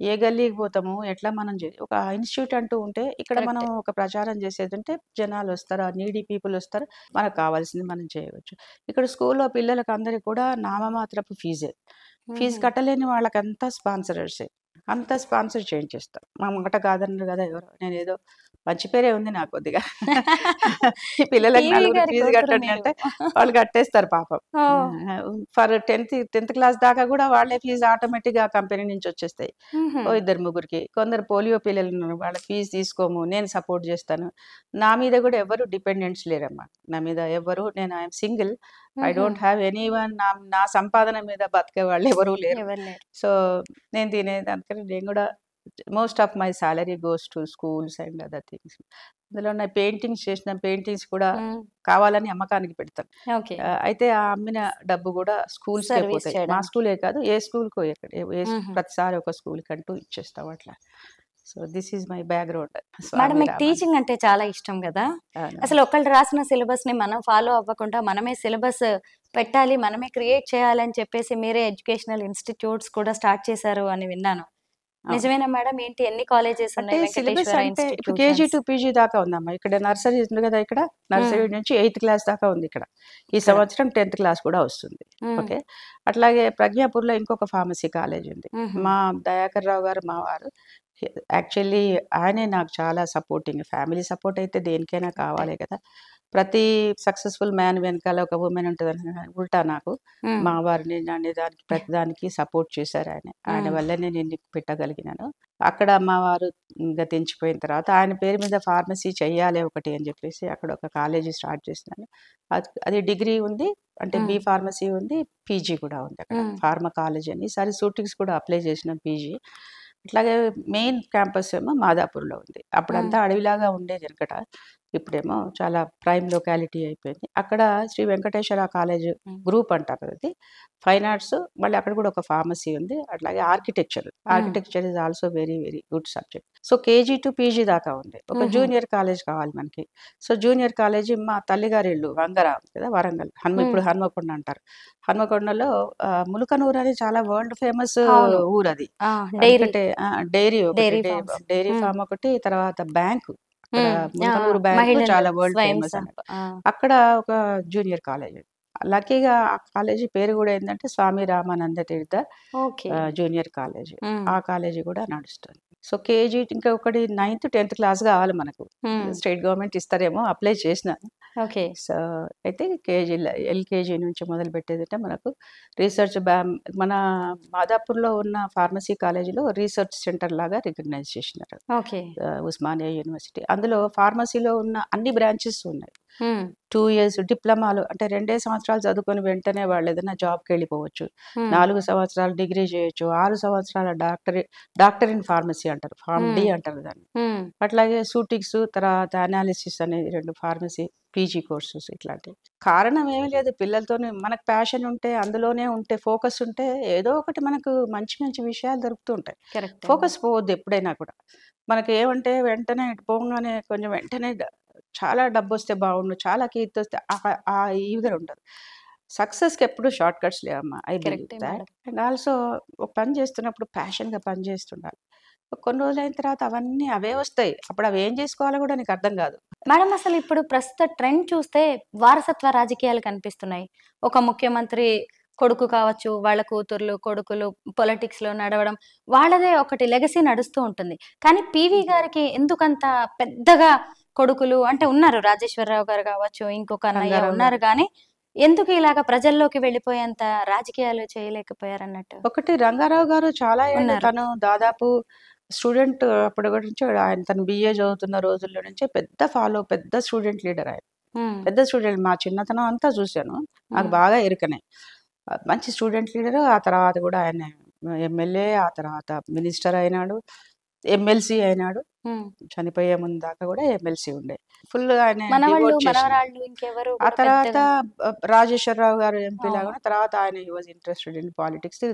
ఏ గల్లీకి పోతాము, ఎట్లా మనం ఒక ఇన్స్టిట్యూట్ అంటూ ఉంటే ఇక్కడ మనం ఒక ప్రచారం చేసేది ఉంటే జనాలు వస్తారు, నీడీ పీపుల్ వస్తారు, మనకు కావాల్సింది మనం చేయవచ్చు. ఇక్కడ స్కూల్లో పిల్లలకు అందరికీ కూడా నామమాత్రపు ఫీజు కట్టలేని వాళ్ళకంతా స్పాన్సరర్సే, అంత స్పాన్సర్ చేయించేస్తారు. మా మాట కాదన్నారు కదా ఎవరు, నేను ఏదో మంచి పేరే ఉంది నాకు కొద్దిగా, ఈ పిల్లలకి ఫీజు కట్టండి అంటే వాళ్ళు కట్టేస్తారు పాపం. ఫర్ 10th క్లాస్ దాకా కూడా వాళ్ళే ఫీజు ఆటోమేటిక్ గా కంపెనీ నుంచి వచ్చేస్తాయి. 2-3కి. కొందరు పోలియో పిల్లలు ఉన్నారు, వాళ్ళ ఫీజు తీసుకోము, నేను సపోర్ట్ చేస్తాను. నా మీద కూడా ఎవరు డిపెండెంట్స్ లేరమ్మా, నా మీద ఎవరు, నేను I'm single, I don't have any one, నా సంపాదన మీద బతికే వాళ్ళు ఎవరూ లేరు. సో నేను తినేదానికని నేను కూడా most of my salary goes to schools and other things. అందులో నా చేసిన పెయింటింగ్స్ కూడా కావాలని అమ్మకానికి పెడతాను. అయితే ఆ అమ్మిన డబ్బు కూడా స్కూల్స్ పోతాయి. మా స్కూలే కాదు, ఏ స్కూల్కో ప్రతిసారి ఒక స్కూల్ కంటూ ఇచ్చేస్తాం అట్లా. So this is my background. Madam మీకు టీచింగ్ అంటే చాలా ఇష్టం కదా, అసలు ఒకళ్ళు రాసిన సిలబస్ ని మనం ఫాలో అవ్వకుండా మనమే సిలబస్ పెట్టాలి, మనమే క్రియేట్ చేయాలని చెప్పేసి మీరే ఎడ్యుకేషనల్ ఇన్స్టిట్యూట్స్ కూడా స్టార్ట్ చేశారు అని విన్నాను. నిజమేనా మేడం? ఏంటి, ఎన్ని కాలేజెస్ ఉన్నాయి? సిలబస్ అంటే ఇప్పుడు కేజీ టు పీజీ దాకా ఉందమ్మా. ఇక్కడ నర్సరీ ఉంది కదా, ఇక్కడ నర్సరీ నుంచి 8th క్లాస్ దాకా ఉంది. ఇక్కడ ఈ సంవత్సరం 10th క్లాస్ కూడా వస్తుంది. ఓకే, అట్లాగే ప్రజ్ఞాపూర్లో ఇంకొక ఫార్మసీ కాలేజ్ ఉంది. మా దయాకర్ రావు గారు మా వారు, యాక్చువల్లీ ఆయనే నాకు చాలా సపోర్టింగ్. ఫ్యామిలీ సపోర్ట్ అయితే దేనికైనా కావాలి కదా, ప్రతి సక్సెస్ఫుల్ మ్యాన్ వెనకాల ఒక ఉమెన్ ఉంటుంది. ఉల్టా నాకు మా వారిని దానికి ప్రతి దానికి సపోర్ట్ చేశారు ఆయన వల్లనే నేను పెట్టగలిగినాను. అక్కడ మా వారు గతించిపోయిన తర్వాత ఆయన పేరు మీద ఫార్మసీ చెయ్యాలి ఒకటి అని చెప్పేసి అక్కడ ఒక కాలేజీ స్టార్ట్ చేసినాను. అది డిగ్రీ ఉంది, అంటే బి ఫార్మసీ ఉంది, పీజీ కూడా ఉంది అక్కడ, ఫార్మా కాలేజ్ అని. ఈసారి షూటింగ్స్ కూడా అప్లై చేసిన పీజీ. అట్లాగే మెయిన్ క్యాంపస్ ఏమో మాదాపూర్లో ఉంది. అప్పుడంతా అడవిలాగా ఉండేది వెనకట, ఇప్పుడేమో చాలా ప్రైమ్ లొకాలిటీ అయిపోయింది. అక్కడ శ్రీ వెంకటేశ్వర కాలేజ్ గ్రూప్ అంటారు, అది ఫైన్ ఆర్ట్స్, మళ్ళీ అక్కడ కూడా ఒక ఫార్మసీ ఉంది. అట్లాగే architecture is also very very good subject. So KG to PG దాకా ఉంది. ఒక మ్మ్. జూనియర్ కాలేజ్ కావాలి మనకి. సో జూనియర్ కాలేజీ మా తల్లిగారి ఇల్లు వంగర కదా, వరంగల్. ఇప్పుడు మ్మ్. హన్మకొండ అంటారు. హన్మకొండలో ములకనూరు అని చాలా వరల్డ్ ఫేమస్ అవును. ఊరు అది. డైరీ ఎందుకంటే డైరీ ఒకటి, డైరీ ఫార్మ్స్. డైరీ ఫామ్ ఒకటి, తర్వాత బ్యాంకు. అక్కడ మ్మ్. ములకనూరు బ్యాంకు మహిళలు చాలా వరల్డ్ స్వయం ఫేమస్ అని. సహ అక్కడ ఒక జూనియర్ కాలేజ్. లక్కీగా ఆ కాలేజీ పేరు కూడా ఏంటంటే స్వామి రామానంద తీర్థ ఓకే. Junior college. మ్మ్. ఆ కాలేజీ కూడా నడుస్తుంది. సో కేజీ ఇంకా ఒకటి 9th 10th క్లాస్ కావాలి మనకు. మ్మ్. స్టేట్ గవర్నమెంట్ ఇస్తారేమో, అప్లై చేసినాను. ఓకే. సో అయితే ఎల్కేజీ నుంచి మొదలు పెట్టేదంటే మనకు రీసెర్చ్ మన మాదాపూర్లో ఉన్న ఫార్మసీ కాలేజీలో రీసెర్చ్ సెంటర్ లాగా రికగ్నైజ్ చేసినారు, ఓకే. ఉస్మానియా యూనివర్సిటీ. అందులో ఫార్మసీలో ఉన్న అన్ని బ్రాంచెస్ ఉన్నాయి. మ్మ్. 2 years డిప్లొమాలు అంటే 2 సంవత్సరాలు చదువుకొని వెంటనే వాళ్ళు ఏదైనా జాబ్కి వెళ్ళిపోవచ్చు. మ్మ్. 4 సంవత్సరాలు డిగ్రీ చేయొచ్చు. 6 సంవత్సరాల డాక్టర్ ఇన్ ఫార్మసీ అంటారు, ఫార్మ్ డి మ్మ్. అంటారు దాన్ని. మ్మ్. అట్లాగే సూటిక్స్, తర్వాత అనాలిసిస్ అనేది 2 ఫార్మసీ పీజీ కోర్సెస్ ఇట్లాంటివి. కారణం ఏమీ లేదు, పిల్లలతోనే మనకు ప్యాషన్ ఉంటే, అందులోనే ఉంటే, ఫోకస్ ఉంటే ఏదో ఒకటి మనకు మంచి మంచి విషయాలు దొరుకుతూ ఉంటాయి. కరెక్ట్ అండి. ఫోకస్ పోవద్దు ఎప్పుడైనా కూడా. మనకి ఏమంటే వెంటనే పోగానే కొంచెం వెంటనే చాలా డబ్బు వస్తే బాగుండు, చాలా కీర్తి వస్తే ఆ ఈగర్ ఉండదు. సక్సెస్కి ఎప్పుడు షార్ట్ కట్స్ లేవమ్మా. ఐ బిలీవ్ కరెక్టే దాట్. మేడం. అండ్ ఆల్సో ఒక పని చేస్తున్నప్పుడు ప్యాషన్గా పని చేస్తుండాలి. కొన్ని రోజులు అయిన తర్వాత అవన్నీ అవే వస్తాయి. అప్పుడు అవి ఏం చేసుకోవాలో కూడా నీకు అర్థం కాదు. మేడం, అసలు ఇప్పుడు ప్రస్తుత ట్రెండ్ చూస్తే వారసత్వ రాజకీయాలు కనిపిస్తున్నాయి. ఒక ముఖ్యమంత్రి కొడుకు కావచ్చు, వాళ్ళ కూతుర్లు కొడుకులు పొలిటిక్స్ లో నడవడం, వాళ్ళదే ఒకటి లెగసీ నడుస్తూ ఉంటుంది. కానీ పివి గారికి ఎందుకంత పెద్దగా కొడుకులు అంటే ఉన్నారు, రాజేశ్వరరావు గారు కావచ్చు, ఇంకొక అన్నయ్య రంగారావు ఉన్నారు, గారు. కానీ ఎందుకు ఇలాగ ప్రజల్లోకి వెళ్ళిపోయేంత రాజకీయాలు చేయలేకపోయారన్నట్టు ఒకటి రంగారావు గారు చాలా ఏళ్ళు ఉన్నారు. తను దాదాపు స్టూడెంట్ అప్పటి నుంచి ఆయన తను బిఏ చదువుతున్న రోజుల్లో నుంచే పెద్ద స్టూడెంట్ లీడర్ ఆయన. ఉమ్, పెద్ద స్టూడెంట్, మా చిన్నతనం అంతా చూశాను, నాకు ఉమ్, బాగా ఎరుకనే. మంచి స్టూడెంట్ లీడరు. ఆ తర్వాత కూడా ఆయన ఎమ్మెల్యే, ఆ తర్వాత మినిస్టర్ అయినాడు, ఎమ్మెల్సీ అయినాడు. ఉమ్. చనిపోయే ముందు దాకా కూడా ఎమ్మెల్సీ ఉండే. ఫుల్ ఆయన మనవాళ్ళు డివోట్ చేసిండు. మనవరాళ్ళు ఇంకెవరు ఆ కూడా తర్వాత పెద్దగా రాజేశ్వరరావు గారు ఎంపీ అవును. లాగా, తర్వాత ఆయన he was interested in politics.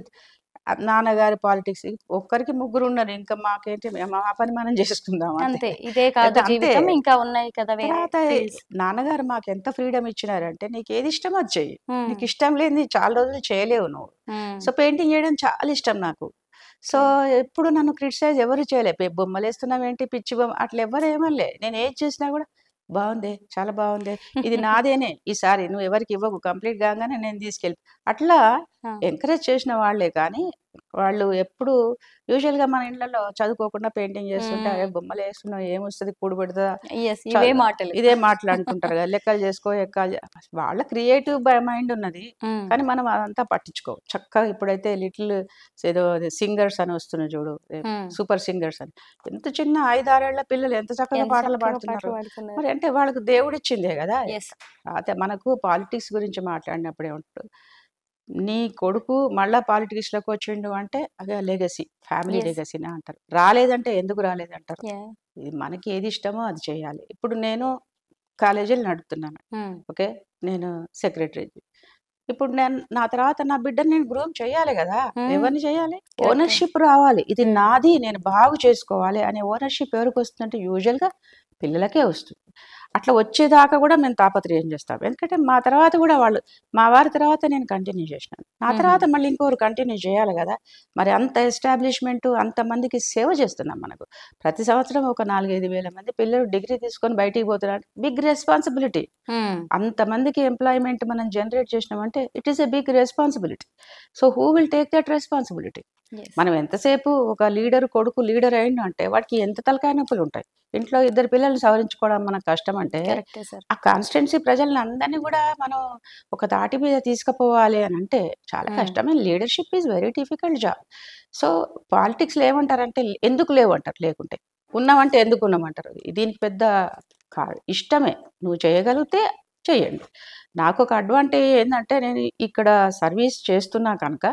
నాన్నగారి పాలిటిక్స్. ఒక్కరికి ముగ్గురు ఉన్నారు, ఇంకా మాకేంటి, మా పని మనం చేసుకుందాం అంతే. అంతే, ఇదే కాదు అంతే. జీవితం, ఇంకా ఉన్నాయి కదా వేరే తర్వాత ఫీల్డ్స్. నాన్నగారు మాకు ఎంత ఫ్రీడమ్ ఇచ్చినారంటే, నీకు ఏది ఇష్టం అది చెయ్యి, నీకు ఇష్టం లేని చాలా రోజులు చేయలేవు నువ్వు. సో పెయింటింగ్ చేయడం చాలా ఇష్టం నాకు. సో ఎప్పుడు నన్ను క్రిటిసైజ్ ఎవరు చేయలే, బొమ్మలు వేస్తున్నావు ఏంటి, పిచ్చి బొమ్మ, అట్లా ఎవరు ఏమనలే. నేను ఏది చేసినా కూడా బాగుంది, చాలా బాగుంది, ఇది నాదేనే, ఈసారి నువ్వు ఎవరికి ఇవ్వకు, కంప్లీట్ కాగానే నేను తీసుకెళ్ళి, అట్లా ఎంకరేజ్ చేసిన వాళ్ళే. కానీ వాళ్ళు ఎప్పుడు యూజువల్గా మన ఇళ్లలో చదువుకోకుండా పెయింటింగ్ చేస్తుంటే, అదే బొమ్మలు వేస్తున్నావు ఏమొస్తుంది, కూడు పెడుతుందా, ఇవే మాటలు. ఇదే మాటలు అంటుంటారు కదా, లెక్కలు చేసుకో ఎక్కలు. వాళ్ళ క్రియేటివ్ మైండ్ ఉన్నది, కానీ మనం అదంతా పట్టించుకో. చక్కగా ఇప్పుడైతే లిటిల్ ఏదో సింగర్స్ అని వస్తున్నాయి చూడు, సూపర్ సింగర్స్ అని, ఎంత చిన్న 5-6 ఏళ్ల పిల్లలు ఎంత చక్కగా పాటలు పాడుతున్నారు. మరి అంటే వాళ్ళకు దేవుడు ఇచ్చిందే కదా. అయితే మనకు పాలిటిక్స్ గురించి మాట్లాడినప్పుడు ఏమంటారు, నీ కొడుకు మళ్ళా పాలిటిక్స్ లోకి వచ్చిండు అంటే అదే లెగసీ, ఫ్యామిలీ లెగసీనే అంటారు. రాలేదంటే ఎందుకు రాలేదంటారు. ఇది మనకి ఏది ఇష్టమో అది చేయాలి. ఇప్పుడు నేను కాలేజీలు నడుపుతున్నాను, ఓకే, నేను సెక్రటరీ. ఇప్పుడు నేను నా తర్వాత నా బిడ్డని నేను గ్రూమ్ చేయాలి కదా. ఎవరిని చేయాలి? ఓనర్షిప్ రావాలి, ఇది నాది, నేను బాగు చేసుకోవాలి అనే ఓనర్షిప్ ఎవరికి వస్తుందంటే యూజువల్గా పిల్లలకే వస్తుంది. అట్లా వచ్చేదాకా కూడా మేము తాపత్రయం చేస్తాం. ఎందుకంటే మా తర్వాత కూడా వాళ్ళు, మా వారి తర్వాత నేను కంటిన్యూ చేసినాను, నా తర్వాత మళ్ళీ ఇంకోరు కంటిన్యూ చేయాలి కదా. మరి అంత ఎస్టాబ్లిష్మెంట్, అంతమందికి సేవ చేస్తున్నాం. మనకు ప్రతి సంవత్సరం ఒక 4-5 వేల మంది పిల్లలు డిగ్రీ తీసుకొని బయటికి పోతున్నారు. Big responsibility. అంతమందికి ఎంప్లాయ్మెంట్ మనం జనరేట్ చేసినామంటే it is a big responsibility. So who will take that responsibility? మనం ఎంతసేపు ఒక లీడర్ కొడుకు లీడర్ అయిండు అంటే వాడికి ఎంత తలకాయ నొప్పులు ఉంటాయి. ఇంట్లో 2 పిల్లల్ని సవరించుకోవడం మనకు కష్టం అంటే, ఆ కాన్స్టిట్యున్సీ ప్రజల్ని అందరినీ కూడా మనం ఒక తాటి మీద తీసుకుపోవాలి అని అంటే చాలా కష్టమైన. Leadership is very difficult job. So పాలిటిక్స్లో ఏమంటారంటే ఎందుకు లేవు అంటారు, లేకుంటే ఉన్నామంటే ఎందుకు ఉన్నామంటారు. దీనికి పెద్ద ఇష్టమే, నువ్వు చేయగలిగితే చేయండి. నాకు ఒక అడ్వాంటేజ్ ఏంటంటే, నేను ఇక్కడ సర్వీస్ చేస్తున్నా కనుక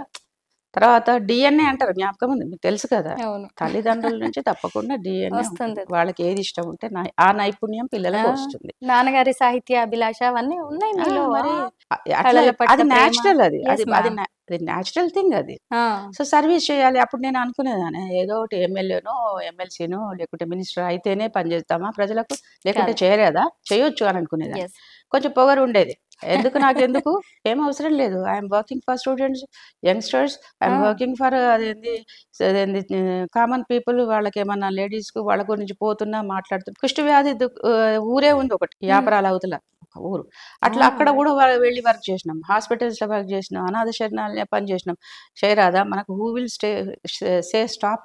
తర్వాత డిఎన్ఏ అంటారు, జ్ఞాపకం ఉంది మీకు తెలుసు కదా, అవును తల్లిదండ్రుల నుంచి తప్పకుండా డిఎన్ఏ వస్తుంది అది. వాళ్ళకి ఏది ఇష్టం ఉంటే ఆ నైపుణ్యం పిల్లలకు ఆ, వస్తుంది. నాన్నగారి సాహిత్య అభిలాష అవన్నీ ఉన్నాయి ఆ, మీలో. మరి అట్లా కళల పట్ల అది ప్రేమ. న్యాచురల్, అది Yes, అది అది ma'am. అది న్యాచురల్ థింగ్ అది. ఆ, సో సర్వీస్ చేయాలి. అప్పుడు నేను అనుకునేదాన్ని ఏదో ఒకటి ఎమ్మెల్యేనో ఎమ్మెల్సీనో లేకుంటే మినిస్టర్ అయితేనే పని చేస్తామా ప్రజలకు, లేకుంటే కాదు. చేయలేదా, చేయొచ్చు అని అనుకునేదాన్ని. ఎస్. కొంచెం పొగరు ఉండేది. ఎందుకు నాకెందుకు, ఏం అవసరం లేదు. I'm working for students, youngsters, I'm working for అదేంది కామన్ పీపుల్. వాళ్ళకి ఏమన్నా లేడీస్కు వాళ్ళ గురించి పోతున్నా మాట్లాడుతున్నా. కుష్టి వ్యాధి ఊరే ఉంది ఒకటి, యాపరాల అవతల ఒక ఊరు. అట్లా అక్కడ కూడా వెళ్ళి వర్క్ చేసినాం, హాస్పిటల్స్లో వర్క్ చేసినాం, అనాథ శరణాలయ పని చేసినాం. చేయరాదా మనకు, హూ విల్ సే స్టాప్.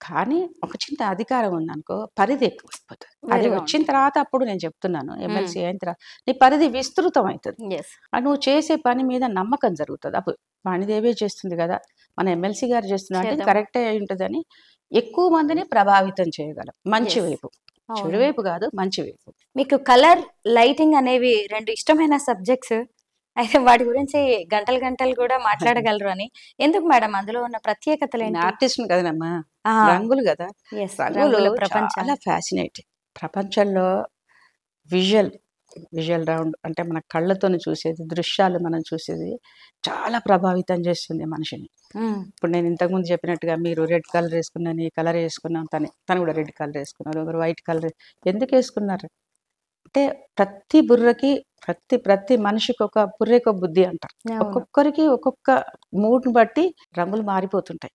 కానీ ఒక చిన్న అధికారం ఉందనుకో పరిధి ఎక్కువైపోతుంది. అది వేరుగా వచ్చిన తర్వాత అప్పుడు నేను చెప్తున్నాను, ఎమ్మెల్సీ అయిన తర్వాత నీ పరిధి విస్తృతం అవుతుంది. ఎస్. నువ్వు చేసే పని మీద నమ్మకం జరుగుతుంది. అప్పుడు వాణిదేవే చేస్తుంది కదా, మన ఎమ్మెల్సీ గారు చేస్తున్నా అంటే చేద్దాం. కరెక్టే అయి ఉంటుందని ఎక్కువ మందిని ప్రభావితం చేయగలం. మంచి Yes. వైపు, అవును. చెడు వైపు కాదు, మంచి వైపు. మీకు కలర్, లైటింగ్ అనేవి రెండు ఇష్టమైన సబ్జెక్ట్స్. అయితే వాటి గురించి గంటలు గంటలు కూడా మాట్లాడగలరు అని. ఎందుకు మేడం, అందులో ఉన్న ప్రత్యేకతలు నేను ఏంటి? ఆర్టిస్ట్ కదనమ్మా, ఆ, రంగులు కదా. ఎస్, రంగులు రంగుల ప్రపంచం. చాలా ఫ్యాసినేటింగ్. ప్రపంచంలో విజువల్ రౌండ్ అంటే మన కళ్ళతోని చూసేది, దృశ్యాలు మనం చూసేది చాలా ప్రభావితం చేస్తుంది మనిషిని. ఇప్పుడు నేను ఇంతకుముందు చెప్పినట్టుగా మీరు రెడ్ కలర్ వేసుకున్నాను, ఈ కలర్ వేసుకున్నాం, తను కూడా రెడ్ కలర్ వేసుకున్నారు, ఒకరు వైట్ కలర్. ఎందుకు వేసుకున్నారు అంటే ప్రతి బుర్రకి, ప్రతి మనిషికి ఒక బుర్రెకి ఒక బుద్ధి అంటారు. అవును. ఒక్కొక్కరికి ఒక్కొక్క మూడ్ని బట్టి రంగులు మారిపోతుంటాయి.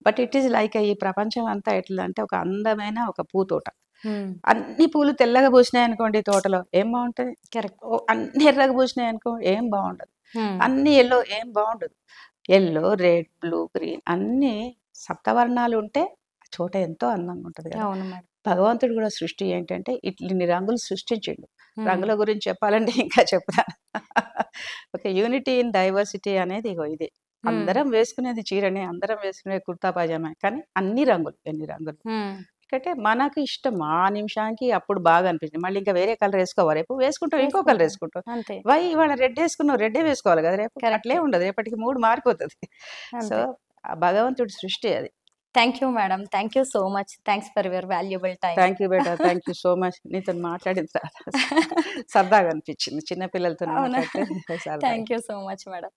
బట్ ఇట్ ఈస్ లైక్ ఈ ప్రపంచం అంతా ఎట్లా అంటే ఒక అందమైన ఒక పూతోట. అన్ని పూలు తెల్లగా పూసినాయి అనుకోండి తోటలో, ఏం బాగుంటది. కరెక్ట్. అన్ని ఎర్రగా పూసినాయి అనుకో, ఏం బాగుండదు. అన్ని ఎల్లో, ఏం బాగుండదు. ఎల్లో, రెడ్, బ్లూ, గ్రీన్ అన్ని సప్తవర్ణాలు ఉంటే ఆ చోట ఎంతో అందంగా ఉంటది కదా. అవును మేడం. భగవంతుడు కూడా సృష్టి ఏంటంటే ఇన్ని రంగులు సృష్టించిండు. రంగుల గురించి చెప్పాలంటే ఇంకా చెప్తాను. ఒక యూనిటీ ఇన్ డైవర్సిటీ అనేది ఇగో ఇది. అందరం వేసుకునేది చీరనే, అందరం వేసుకునేది కుర్తా పైజామా, కానీ అన్ని రంగులు, ఎన్ని రంగులు. ఎందుకంటే మనకు ఇష్టం ఆ నిమిషానికి అప్పుడు బాగా అనిపించింది. మళ్ళీ ఇంకా వేరే కలర్ వేసుకోవాలి, రేపు వేసుకుంటాం ఇంకో కలర్ వేసుకుంటాం. అంతే. వై ఇవాళ రెడ్ వేసుకున్నావు, రెడ్డే వేసుకోవాలి కదా రేపు. Correct. అట్లే ఉండదు, రేపటికి మూడు మారిపోతుంది. సో అంతే. ఆ భగవంతుడి సృష్టి అది. Thank you madam, thank you so much. Thanks for your valuable time. Thank you beta, thank you so much. నీతో మాట్లాడిన తర్వాత సరదాగా అనిపించింది, చిన్న పిల్లలతో అవునా? మాట్లాడితే సరదాగా. Thank you so much madam.